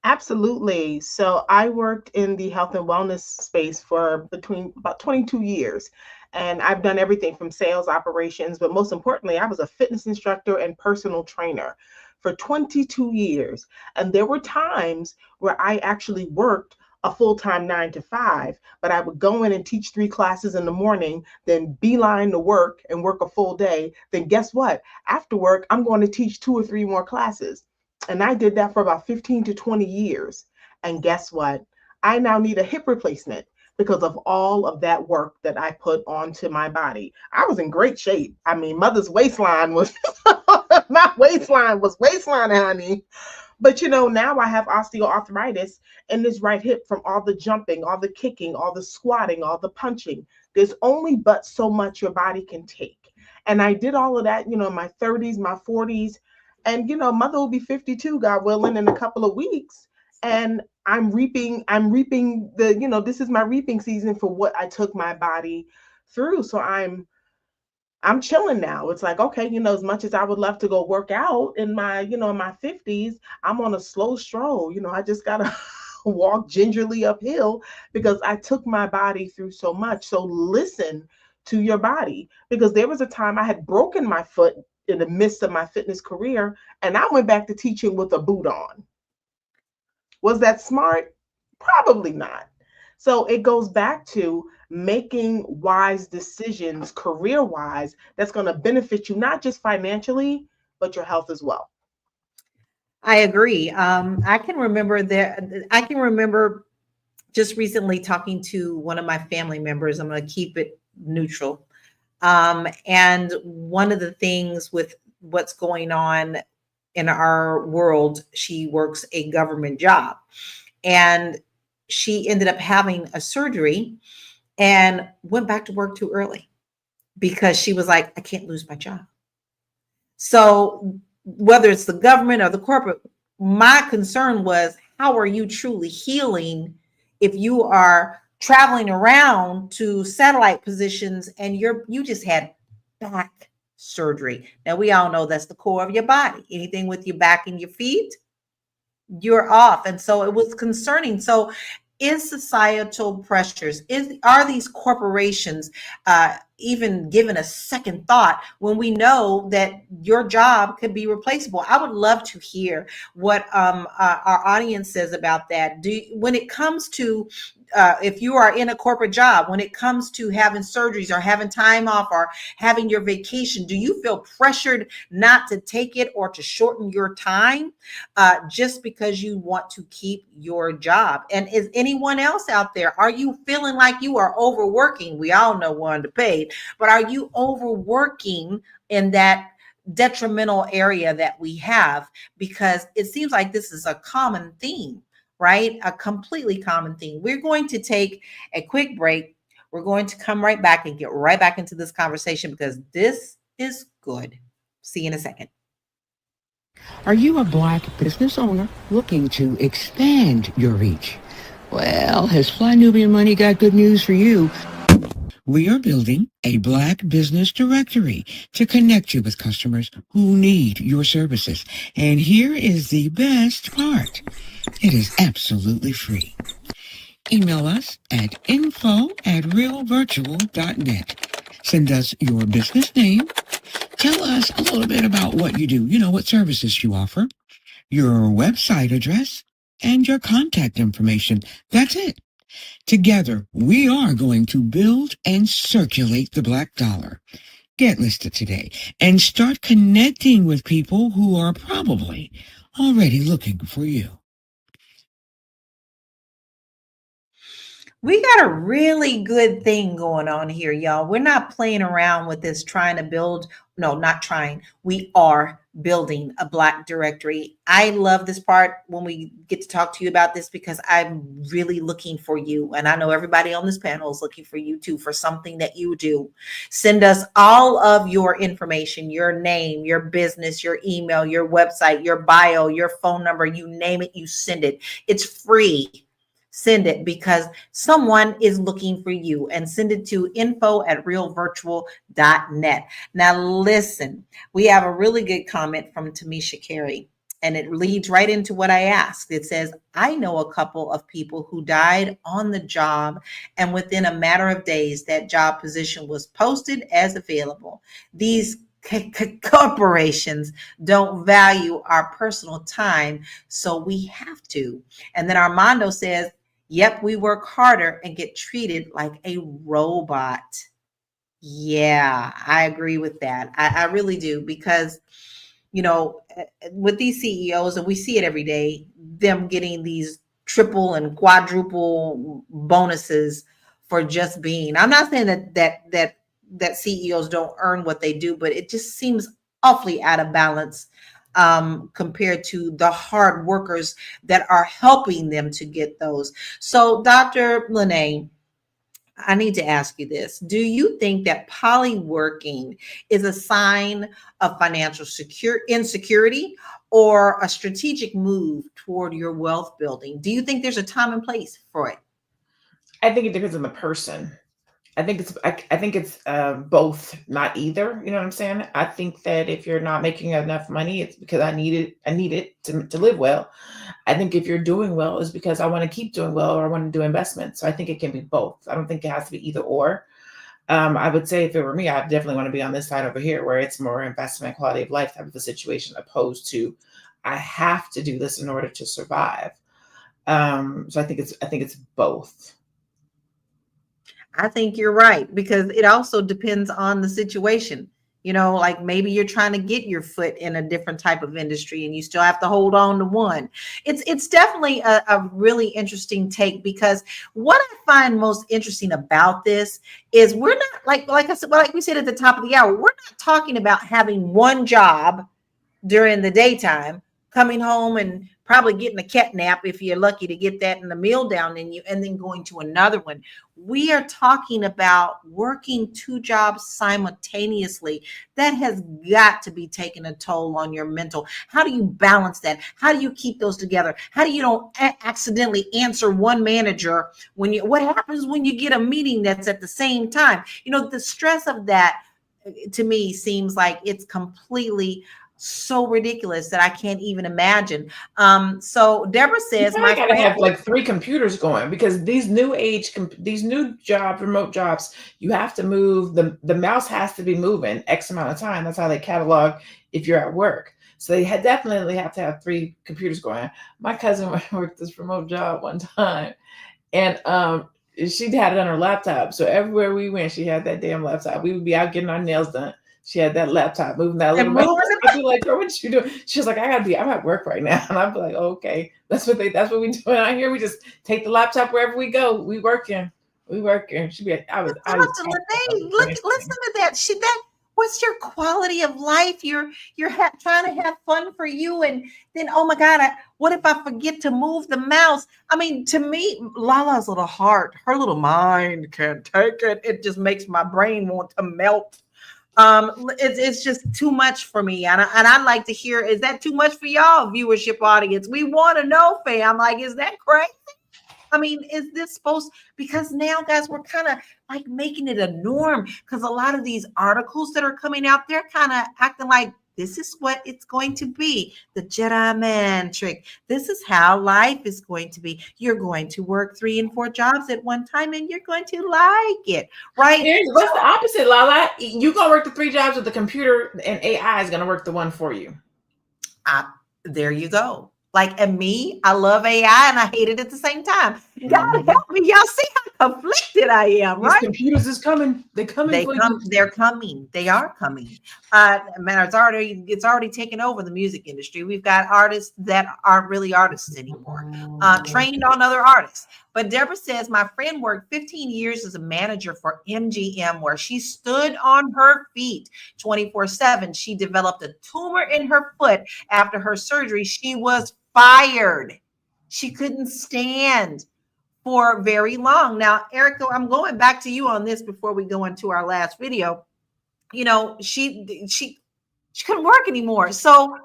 Absolutely. So I worked in the health and wellness space for between about 22 years. And I've done everything from sales operations, but most importantly, I was a fitness instructor and personal trainer for 22 years. And there were times where I actually worked a full-time 9 to 5, but I would go in and teach 3 classes in the morning, then beeline to work and work a full day. Then guess what? After work, I'm going to teach 2 or 3 more classes. And I did that for about 15 to 20 years. And guess what? I now need a hip replacement because of all of that work that I put onto my body. I was in great shape. I mean, mother's waistline was, my waistline was waistline, honey. But now I have osteoarthritis in this right hip from all the jumping, all the kicking, all the squatting, all the punching. There's only but so much your body can take. And I did all of that, in my 30s, my 40s. And, mother will be 52, God willing, in a couple of weeks. And I'm reaping this is my reaping season for what I took my body through. So I'm chilling now. It's like, okay, as much as I would love to go work out in my 50s, I'm on a slow stroll. I just gotta walk gingerly uphill because I took my body through so much. So listen to your body, because there was a time I had broken my foot in the midst of my fitness career, and I went back to teaching with a boot on. Was that smart? Probably not. So it goes back to making wise decisions career wise that's going to benefit you, not just financially, but your health as well. I agree. I can remember just recently talking to one of my family members. I'm going to keep it neutral. And one of the things with what's going on in our world, she works a government job, and she ended up having a surgery and went back to work too early because she was like, I can't lose my job. So whether it's the government or the corporate, my concern was, how are you truly healing if you are traveling around to satellite positions and you just had back surgery? Now we all know that's the core of your body. Anything with your back and your feet, you're off. And so it was concerning. So is societal pressures, are these corporations even given a second thought when we know that your job could be replaceable? I would love to hear what our audience says about that. When it comes to if you are in a corporate job, when it comes to having surgeries or having time off or having your vacation, do you feel pressured not to take it or to shorten your time just because you want to keep your job? And is anyone else out there, are you feeling like you are overworking? We all know we're underpaid, but are you overworking in that detrimental area that we have? Because it seems like this is a common theme, right? A completely common theme. We're going to take a quick break. We're going to come right back and get right back into this conversation because this is good. See you in a second. Are you a Black business owner looking to expand your reach? Well, has Fly Nubian Money got good news for you? We are building a Black business directory to connect you with customers who need your services. And here is the best part. It is absolutely free. Email us at info@realvirtual.net. Send us your business name. Tell us a little bit about what you do, what services you offer, your website address, and your contact information. That's it. Together, we are going to build and circulate the Black dollar. Get listed today and start connecting with people who are probably already looking for you. We got a really good thing going on here, y'all. We're not playing around with this trying to build, no, not trying. We are building a Black directory. I love this part when we get to talk to you about this because I'm really looking for you. And I know everybody on this panel is looking for you too, for something that you do. Send us all of your information, your name, your business, your email, your website, your bio, your phone number, you name it, you send it. It's free. Send it because someone is looking for you, and send it to info@realvirtual.net. Now, listen, we have a really good comment from Tamisha Carey, and it leads right into what I asked. It says, I know a couple of people who died on the job, and within a matter of days, that job position was posted as available. These corporations don't value our personal time, so we have to. And then Armando says, yep, we work harder and get treated like a robot. Yeah, I agree with that. I really do because, with these CEOs, and we see it every day, them getting these triple and quadruple bonuses for just being. I'm not saying that CEOs don't earn what they do, but it just seems awfully out of balance compared to the hard workers that are helping them to get those. So, Dr. LaNée, I need to ask you this. Do you think that polyworking is a sign of financial insecurity or a strategic move toward your wealth building? Do you think there's a time and place for it? I think it depends on the person. I think it's both, not either. You know what I'm saying? I think that if you're not making enough money, it's because I need it to live well. I think if you're doing well, it's because I want to keep doing well or I want to do investments. So I think it can be both. I don't think it has to be either or. I would say if it were me, I definitely want to be on this side over here where it's more investment, quality of life type of a situation, opposed to I have to do this in order to survive. So I think it's both. I think you're right because it also depends on the situation. Like maybe you're trying to get your foot in a different type of industry and you still have to hold on to one. It's definitely a really interesting take because what I find most interesting about this is we're not like I said, like we said at the top of the hour, we're not talking about having one job during the daytime, coming home and probably getting a cat nap if you're lucky to get that and the meal down in you, and then going to another one. We are talking about working two jobs simultaneously. That has got to be taking a toll on your mental. How do you balance that? How do you keep those together? How do you don't accidentally answer one manager what happens when you get a meeting that's at the same time? The stress of that to me seems like it's completely so ridiculous that I can't even imagine. So Deborah says, I gotta have like 3 computers going because these new jobs, remote jobs, you have to move the mouse has to be moving X amount of time. That's how they catalog if you're at work. So they definitely have to have 3 computers going. My cousin worked this remote job one time, and she had it on her laptop. So everywhere we went, she had that damn laptop. We would be out getting our nails done. She had that laptop moving that little mouse. I'd be like, girl, what you doing? She was like, I'm at work right now. And I'd be like, oh, okay. That's what we doing out here. We just take the laptop wherever we go. We working. She'd be like, let's look at that. What's your quality of life? You're trying to have fun for you. And then, oh my God, what if I forget to move the mouse? I mean, to me, Lala's little heart, her little mind can't take it. It just makes my brain want to melt. It's just too much for me, and I'd like to hear, is that too much for y'all viewership audience? We want to know, fam. Like, is that crazy? I mean, is this because now, guys, we're kind of like making it a norm because a lot of these articles that are coming out, they're kind of acting like this is what it's going to be. The Jedi man trick. This is how life is going to be. You're going to work 3 and 4 jobs at one time and you're going to like it, right? What's the opposite, Lala? You're going to work the 3 jobs with the computer and AI is going to work the one for you. There you go. Like, and me, I love AI and I hate it at the same time. God help me. Y'all see how afflicted I am, These right? computers is coming. They're coming for you. They're coming. They are coming. Man, it's already taken over the music industry. We've got artists that aren't really artists anymore, trained on other artists. But Deborah says, my friend worked 15 years as a manager for MGM, where she stood on her feet 24/7. She developed a tumor in her foot after her surgery. She was fired. She couldn't stand for very long. Now, Erica, I'm going back to you on this before we go into our last video. You know, she couldn't work anymore. So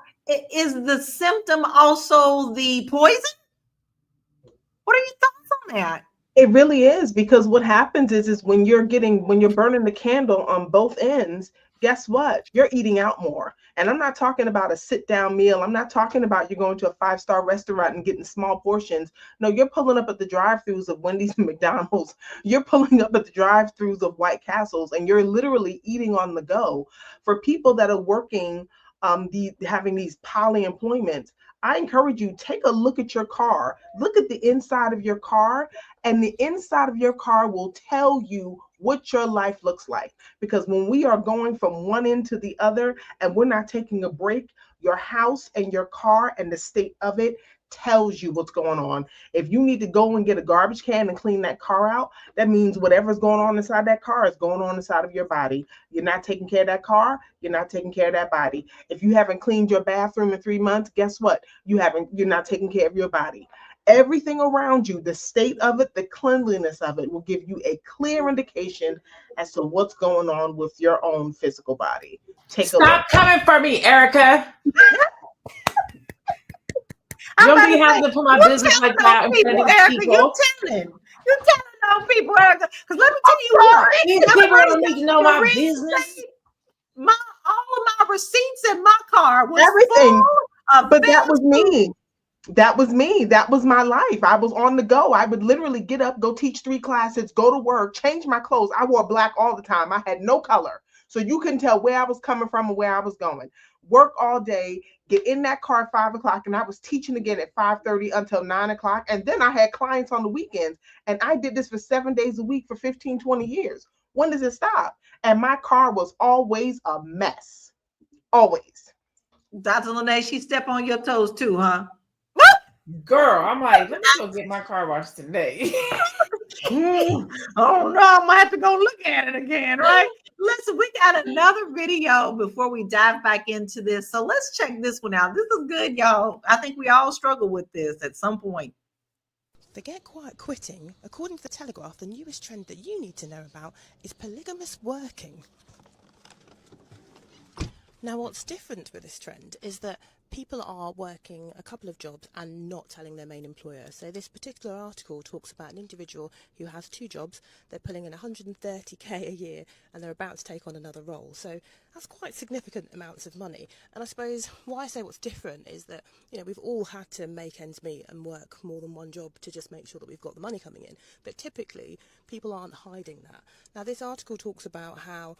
is the symptom also the poison? What are your thoughts on that? It really is, because what happens is when you're burning the candle on both ends, guess what? You're eating out more. And I'm not talking about a sit down meal. I'm not talking about you going to a 5-star restaurant and getting small portions. No, you're pulling up at the drive-throughs of Wendy's and McDonald's. You're pulling up at the drive-throughs of White Castles, and you're literally eating on the go. For people that are working, having these polyemployments, I encourage you, take a look at your car. Look at the inside of your car, and the inside of your car will tell you what your life looks like. Because when we are going from one end to the other and we're not taking a break, your house and your car and the state of it tells you what's going on. If you need to go and get a garbage can and clean that car out, that means whatever's going on inside that car is going on inside of your body. You're not taking care of that car, you're not taking care of that body. If you haven't cleaned your bathroom in 3 months, guess what? You're not taking care of your body. Everything around you, the state of it, the cleanliness of it will give you a clear indication as to what's going on with your own physical body. Stop coming for me, Erica. You don't be having to put my business like that in front of these people. You're telling on people, Erica. Because let me tell you what, these people don't need to know my business. All of my receipts in my car was everything. Full of but that was me. That was me. That was my life. I was on the go. I would literally get up, go teach 3 classes, go to work, change my clothes. I wore black all the time. I had no color. So you couldn't tell where I was coming from and where I was going. Work all day, get in that car at 5 o'clock, and I was teaching again at 5:30 until 9 o'clock. And then I had clients on the weekends. And I did this for 7 days a week for 15, 20 years. When does it stop? And my car was always a mess. Always. Dr. LaNée, she step on your toes too, huh? Girl, I'm like, let me go get my car washed today. Oh no, I'm gonna have to go look at it again, right? Listen, we got another video before we dive back into this. So let's check this one out. This is good, y'all. I think we all struggle with this at some point. Forget quiet quitting. According to the Telegraph, the newest trend that you need to know about is polygamous working. Now, what's different with this trend is that people are working a couple of jobs and not telling their main employer. So this particular article talks about an individual who has 2 jobs, they're pulling in 130k a year, and they're about to take on another role. So that's quite significant amounts of money. And I suppose why I say what's different is that, you know, we've all had to make ends meet and work more than one job to just make sure that we've got the money coming in. But typically, people aren't hiding that. Now, this article talks about how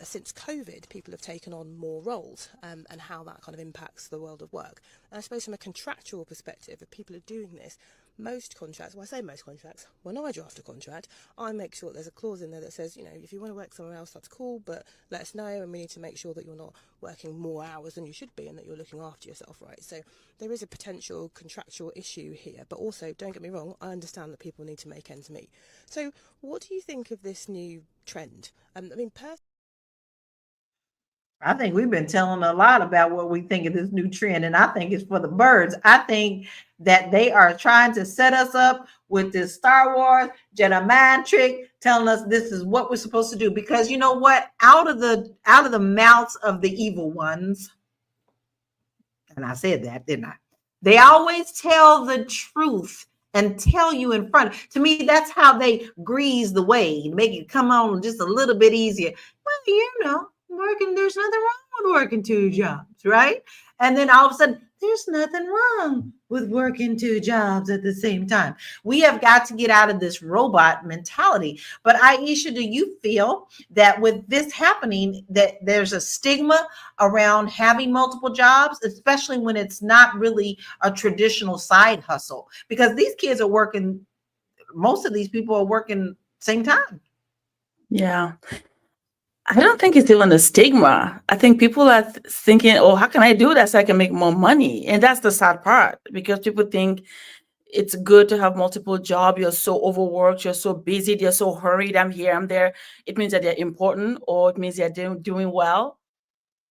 since COVID, people have taken on more roles and how that kind of impacts the world of work. And I suppose from a contractual perspective, if people are doing this, most contracts, well, I say most contracts, when I draft a contract, I make sure there's a clause in there that says, you know, if you want to work somewhere else, that's cool, but let us know, and we need to make sure that you're not working more hours than you should be and that you're looking after yourself, right? So there is a potential contractual issue here, but also, don't get me wrong, I understand that people need to make ends meet. So what do you think of this new trend? I mean, I think we've been telling a lot about what we think of this new trend, and I think it's for the birds. I think that they are trying to set us up with this Star Wars Jedi mind trick, telling us this is what we're supposed to do. Because you know what? Out of the mouths of the evil ones, and I said that, didn't I? They always tell the truth and tell you in front. To me, that's how they grease the way, make it come on just a little bit easier. Well, you know, there's nothing wrong with working 2 jobs, right? And then all of a sudden, there's nothing wrong with working 2 jobs at the same time. We have got to get out of this robot mentality. But Aisha, do you feel that with this happening, that there's a stigma around having multiple jobs, especially when it's not really a traditional side hustle? Because these kids are working most of these people are working same time. Yeah. I don't think it's even a stigma. I think people are thinking, oh, how can I do that so I can make more money? And that's the sad part, because people think it's good to have multiple jobs. You're so overworked, you're so busy, you're so hurried. I'm here, I'm there. It means that they're important, or it means they're doing well.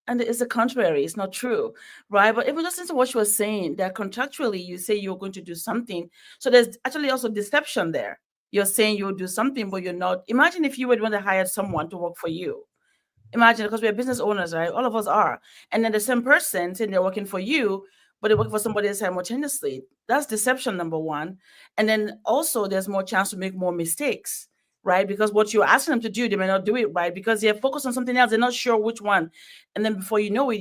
And it's the contrary. It's not true, right? But even listen to what she was saying, that contractually you say you're going to do something. So there's actually also deception there. You're saying you'll do something, but you're not. Imagine if you would want to hire someone to work for you. Imagine, because we're business owners, right? All of us are. And then the same person saying they're working for you, but they're working for somebody else simultaneously. That's deception, number one. And then also there's more chance to make more mistakes, right? Because what you're asking them to do, they may not do it right because they're focused on something else. They're not sure which one. And then before you know it,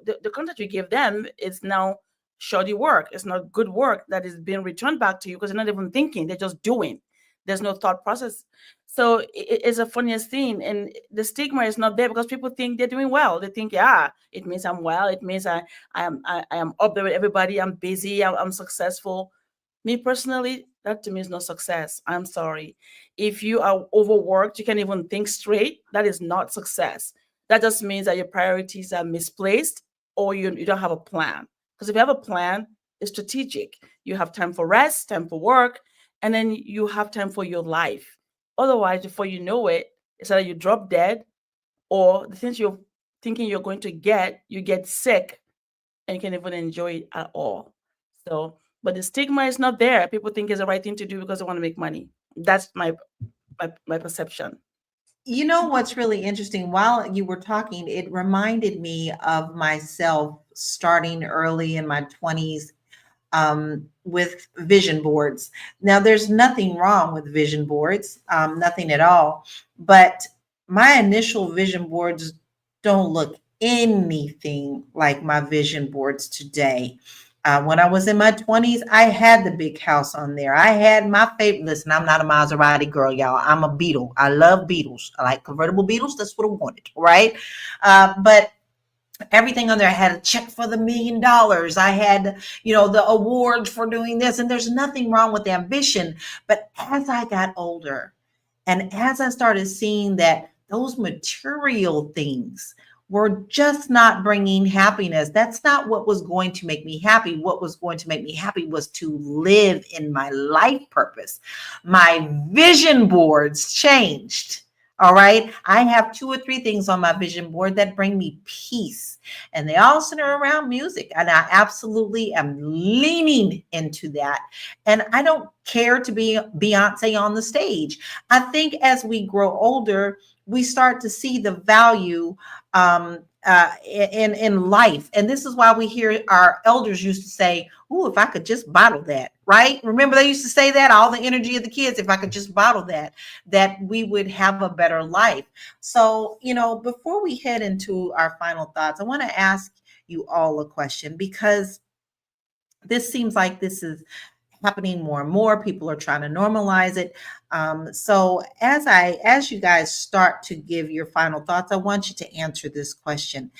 the contract you give them is now shoddy work. It's not good work that is being returned back to you because they're not even thinking. They're just doing. There's no thought process. So it's a funniest thing, and the stigma is not there because people think they're doing well. They think, yeah, it means I'm well. It means I am up there with everybody. I'm busy. I'm successful. Me personally, that to me is not success. I'm sorry. If you are overworked, you can't even think straight. That is not success. That just means that your priorities are misplaced, or you don't have a plan. Because if you have a plan, it's strategic. You have time for rest, time for work, and then you have time for your life. Otherwise, before you know it, it's either you drop dead, or the things you're thinking you're going to get, you get sick and you can't even enjoy it at all. So, but the stigma is not there. People think it's the right thing to do because they want to make money. That's my perception. You know what's really interesting? While you were talking, it reminded me of myself starting early in my 20s with vision boards. Now, there's nothing wrong with vision boards, nothing at all. But my initial vision boards don't look anything like my vision boards today. When I was in my 20s, I had the big house on there. I had my favorite. Listen, I'm not a Maserati girl, y'all. I'm a Beetle. I love Beetles. I like convertible Beetles. That's what I wanted, right? But everything on there. I had a check for the $1 million. I had, the awards for doing this. And there's nothing wrong with ambition. But as I got older and as I started seeing that those material things were just not bringing happiness, that's not what was going to make me happy. What was going to make me happy was to live in my life purpose. My vision boards changed. All right. I have 2 or 3 things on my vision board that bring me peace, and they all center around music. And I absolutely am leaning into that. And I don't care to be Beyonce on the stage. I think as we grow older, we start to see the value in life. And this is why we hear our elders used to say, "Ooh, if I could just bottle that," right? Remember they used to say that, all the energy of the kids, if I could just bottle that we would have a better life. So, before we head into our final thoughts, I want to ask you all a question, because this seems like this is happening more and more. People are trying to normalize it. So as you guys start to give your final thoughts, I want you to answer this question.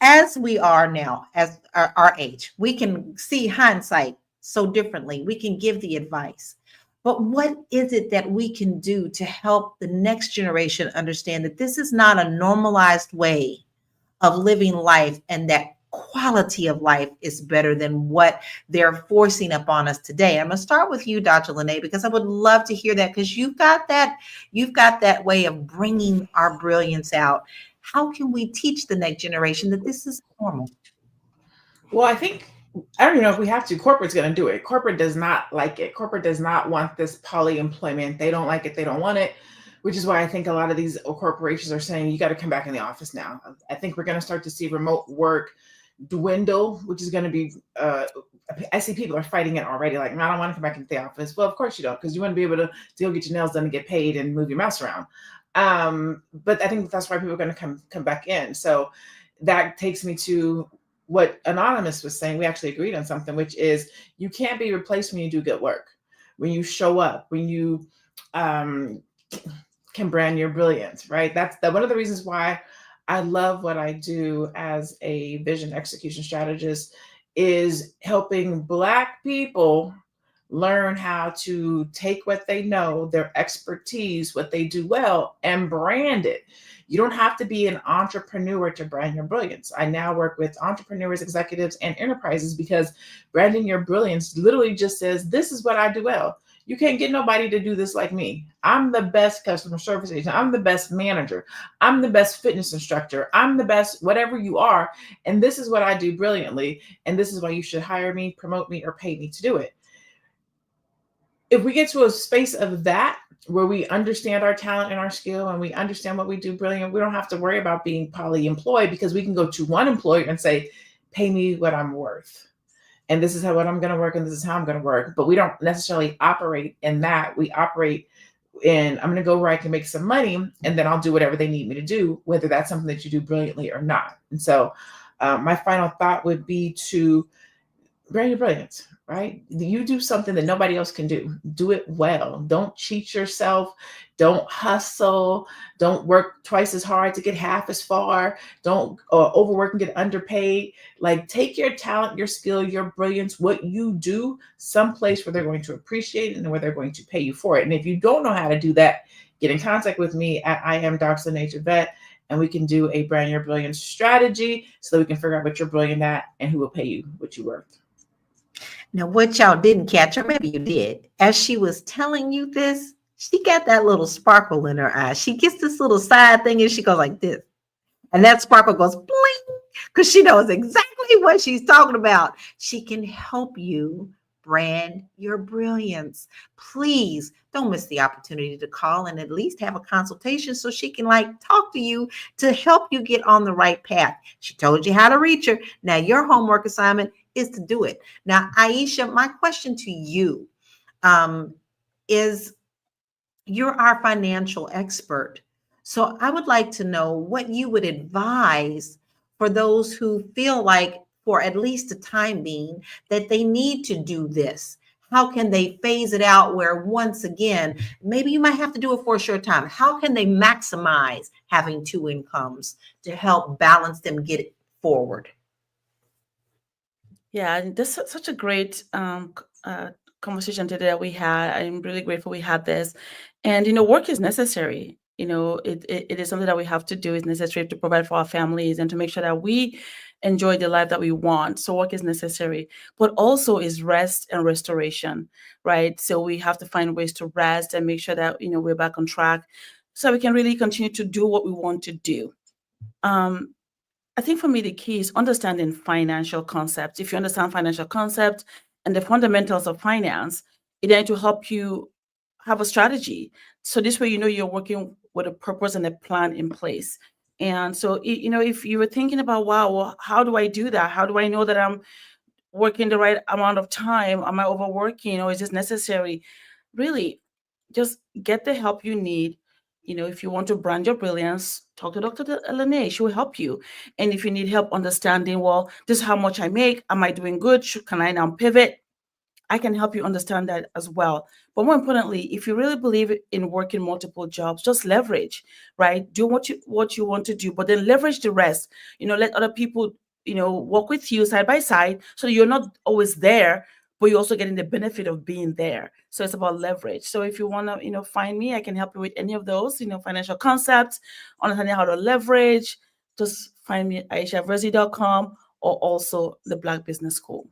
As we are now, as our age, we can see hindsight so differently. We can give the advice. But what is it that we can do to help the next generation understand that this is not a normalized way of living life, and that quality of life is better than what they're forcing upon us today? I'm going to start with you, Dr. LaNée, because I would love to hear that, because you've got that way of bringing our brilliance out. How can we teach the next generation that this is normal? Well, I don't even know if we have to. Corporate's going to do it. Corporate does not like it. Corporate does not want this polyemployment. They don't like it. They don't want it, which is why I think a lot of these corporations are saying, you got to come back in the office now. I think we're going to start to see remote work dwindle, which is going to be, I see people are fighting it already. Like, no, I don't want to come back into the office. Well, of course you don't, because you want to be able to go get your nails done and get paid and move your mouse around. But I think that's why people are going to come back in. So that takes me to what Anonymous was saying. We actually agreed on something, which is you can't be replaced when you do good work, when you show up, when you can brand your brilliance, right? That's one of the reasons why I love what I do as a vision execution strategist, is helping Black people learn how to take what they know, their expertise, what they do well, and brand it. You don't have to be an entrepreneur to brand your brilliance. I now work with entrepreneurs, executives, and enterprises because branding your brilliance literally just says, this is what I do well. You can't get nobody to do this like me. I'm the best customer service agent. I'm the best manager. I'm the best fitness instructor. I'm the best whatever you are. And this is what I do brilliantly. And this is why you should hire me, promote me, or pay me to do it. If we get to a space of that, where we understand our talent and our skill and we understand what we do brilliant, we don't have to worry about being polyemployed, because we can go to one employer and say, pay me what I'm worth. And this is what I'm going to work, and this is how I'm going to work. But we don't necessarily operate in that. We operate in, I'm going to go where I can make some money, and then I'll do whatever they need me to do, whether that's something that you do brilliantly or not. And so my final thought would be to brand your brilliance, right? You do something that nobody else can do. Do it well. Don't cheat yourself. Don't hustle. Don't work twice as hard to get half as far. Don't overwork and get underpaid. Like, take your talent, your skill, your brilliance, what you do, someplace where they're going to appreciate it and where they're going to pay you for it. And if you don't know how to do that, get in contact with me at I am Dr. LaNée Vet, and we can do a brand your brilliance strategy so that we can figure out what you're brilliant at and who will pay you what you're worth. Now, what y'all didn't catch, or maybe you did, as she was telling you this, she got that little sparkle in her eye. She gets this little side thing and she goes like this. And that sparkle goes bling, because she knows exactly what she's talking about. She can help you brand your brilliance. Please don't miss the opportunity to call and at least have a consultation so she can talk to you to help you get on the right path. She told you how to reach her. Now your homework assignment is to do it. Now, Aisha, my question to you is, you're our financial expert. So I would like to know what you would advise for those who feel like, for at least the time being, that they need to do this. How can they phase it out where, once again, maybe you might have to do it for a short time? How can they maximize having two incomes to help balance them get it forward? Yeah, and this is such a great conversation today that we had. I'm really grateful we had this. And, work is necessary. It is something that we have to do. It's necessary to provide for our families and to make sure that we enjoy the life that we want. So work is necessary, but also is rest and restoration, right? So we have to find ways to rest and make sure that, we're back on track so we can really continue to do what we want to do. I think for me, the key is understanding financial concepts. If you understand financial concepts and the fundamentals of finance, it going to help you have a strategy. So this way, you're working with a purpose and a plan in place. And so, if you were thinking about, wow, well, how do I do that? How do I know that I'm working the right amount of time? Am I overworking, or is this necessary? Really, just get the help you need. If you want to brand your brilliance, talk to Dr. LaNée. She will help you. And if you need help understanding, well, this is how much I make. Am I doing good? Can I now pivot? I can help you understand that as well. But more importantly, if you really believe in working multiple jobs, just leverage, right? Do what you want to do, but then leverage the rest. Let other people, work with you side by side, so that you're not always there, but you're also getting the benefit of being there. So it's about leverage. So if you want to, find me, I can help you with any of those, financial concepts, understanding how to leverage. Just find me at aishaverzi.com, or also the Black Business School.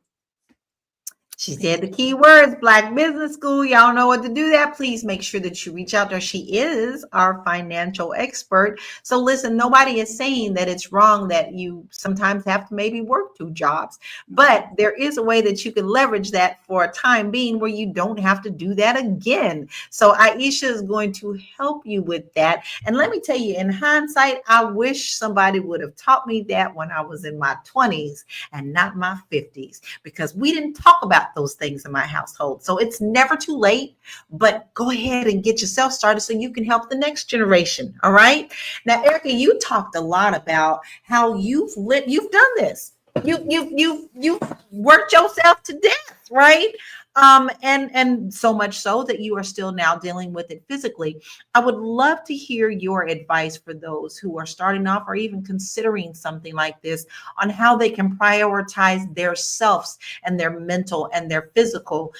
She said the key words, Black Business School. Y'all know what to do that. Please make sure that you reach out to her. She is our financial expert. So listen, nobody is saying that it's wrong that you sometimes have to maybe work two jobs, but there is a way that you can leverage that for a time being where you don't have to do that again. So Aisha is going to help you with that. And let me tell you, in hindsight, I wish somebody would have taught me that when I was in my 20s and not my 50s, because we didn't talk about those things in my household. So it's never too late, but go ahead and get yourself started so you can help the next generation. All right. Now, Erica, you talked a lot about how you've done this. You've worked yourself to death, right? And so much so that you are still now dealing with it physically. I would love to hear your advice for those who are starting off or even considering something like this, on how they can prioritize their selves and their mental and their physical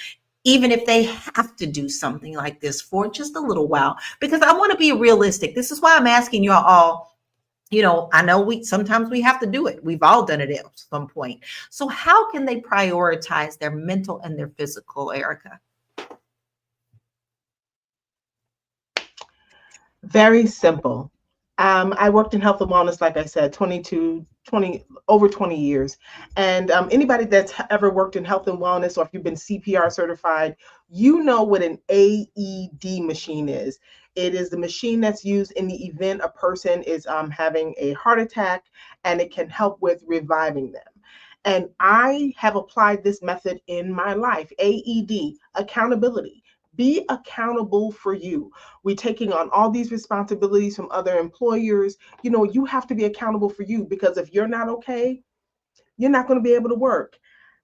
even if they have to do something like this for just a little while, because I want to be realistic. This is why I'm asking you all, I know sometimes we have to do it. We've all done it at some point. So how can they prioritize their mental and their physical, Erica? Very simple. I worked in health and wellness, like I said, over 20 years. And anybody that's ever worked in health and wellness, or if you've been CPR certified, you know what an AED machine is. It is the machine that's used in the event a person is having a heart attack, and it can help with reviving them. And I have applied this method in my life. AED, accountability. Be accountable for you. We're taking on all these responsibilities from other employers. You have to be accountable for you, because if you're not okay, you're not going to be able to work.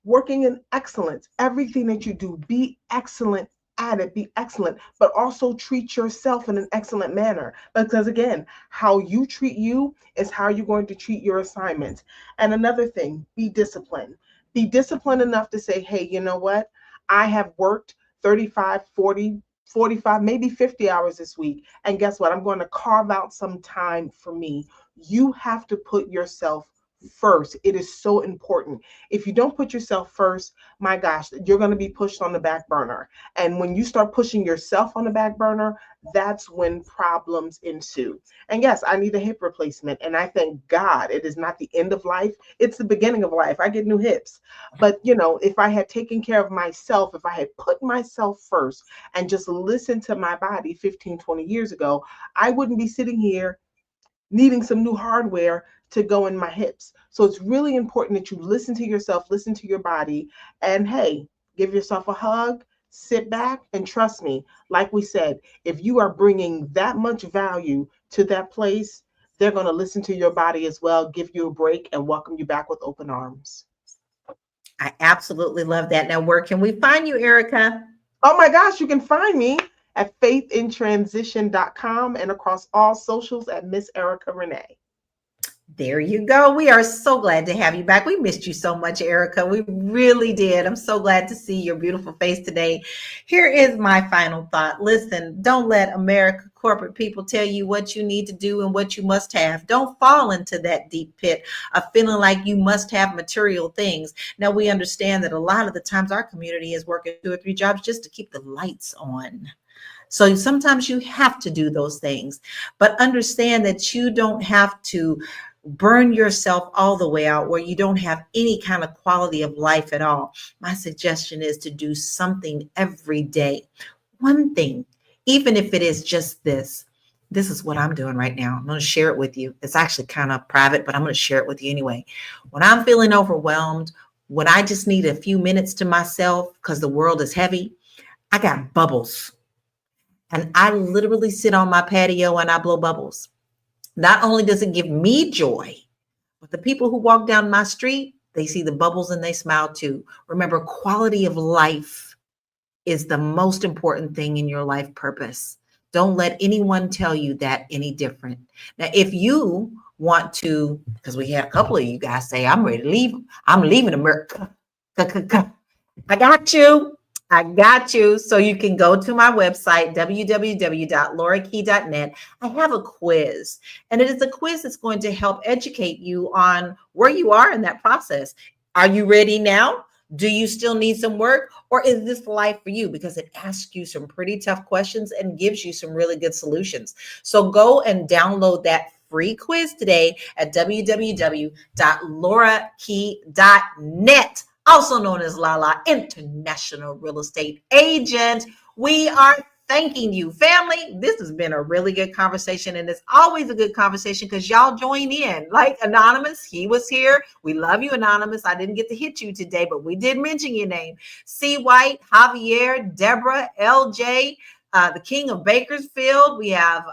Working in excellence, everything that you do, be excellent at it, be excellent, but also treat yourself in an excellent manner. Because again, how you treat you is how you're going to treat your assignments. And another thing, be disciplined. Be disciplined enough to say, hey, you know what? I have worked 35, 40, 45, maybe 50 hours this week. And guess what? I'm going to carve out some time for me. You have to put yourself first. It is so important. If you don't put yourself first, my gosh, you're going to be pushed on the back burner. And when you start pushing yourself on the back burner, that's when problems ensue. And yes, I need a hip replacement. And I thank God it is not the end of life. It's the beginning of life. I get new hips. But, if I had taken care of myself, if I had put myself first and just listened to my body 15, 20 years ago, I wouldn't be sitting here needing some new hardware to go in my hips. So it's really important that you listen to yourself, listen to your body, and hey, give yourself a hug, sit back, and trust me, like we said, if you are bringing that much value to that place, they're going to listen to your body as well, give you a break, and welcome you back with open arms. I absolutely love that. Now, where can we find you, Erica? Oh my gosh, you can find me at faithintransition.com and across all socials at Miss Erica Renee. There you go. We are so glad to have you back. We missed you so much, Erica. We really did. I'm so glad to see your beautiful face today. Here is my final thought. Listen, don't let America corporate people tell you what you need to do and what you must have. Don't fall into that deep pit of feeling like you must have material things. Now, we understand that a lot of the times our community is working 2 or 3 jobs just to keep the lights on. So sometimes you have to do those things, but understand that you don't have to burn yourself all the way out where you don't have any kind of quality of life at all. My suggestion is to do something every day. One thing, even if it is just this. This is what I'm doing right now. I'm going to share it with you. It's actually kind of private, but I'm going to share it with you anyway. When I'm feeling overwhelmed, when I just need a few minutes to myself because the world is heavy, I got bubbles. And I literally sit on my patio and I blow bubbles. Not only does it give me joy, but the people who walk down my street, they see the bubbles and they smile too. Remember, quality of life is the most important thing in your life purpose. Don't let anyone tell you that any different. Now, if you want to, because we had a couple of you guys say, I'm ready to leave. I'm leaving America. I got you. I got you. So you can go to my website, www.laurakey.net. I have a quiz, and it is a quiz that's going to help educate you on where you are in that process. Are you ready now? Do you still need some work, or is this life for you? Because it asks you some pretty tough questions and gives you some really good solutions. So go and download that free quiz today at www.laurakey.net. Also known as Lala, International Real Estate Agent. We are thanking you, family. This has been a really good conversation, and it's always a good conversation because y'all join in. Like Anonymous, he was here. We love you, Anonymous. I didn't get to hit you today, but we did mention your name. C. White, Javier, Deborah, LJ, the King of Bakersfield. We have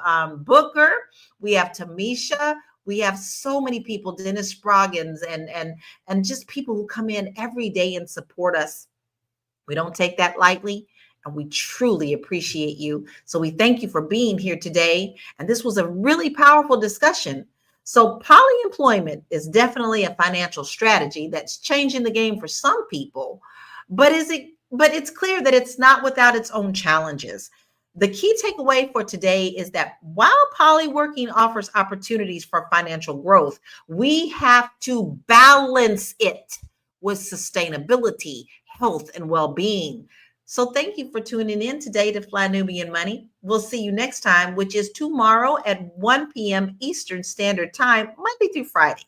Booker. We have Tamisha. We have so many people, Dennis Sproggins, and just people who come in every day and support us. We don't take that lightly, and we truly appreciate you. So we thank you for being here today. And this was a really powerful discussion. So polyemployment is definitely a financial strategy that's changing the game for some people. But is it but it's clear that it's not without its own challenges. The key takeaway for today is that while polyworking offers opportunities for financial growth, we have to balance it with sustainability, health, and well-being. So thank you for tuning in today to Fly Nubian Money. We'll see you next time, which is tomorrow at 1 p.m. Eastern Standard Time, Monday through Friday.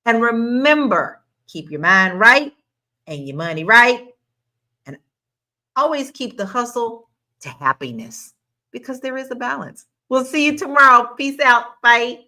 And remember, keep your mind right and your money right. And always keep the hustle to happiness, because there is a balance. We'll see you tomorrow. Peace out. Bye.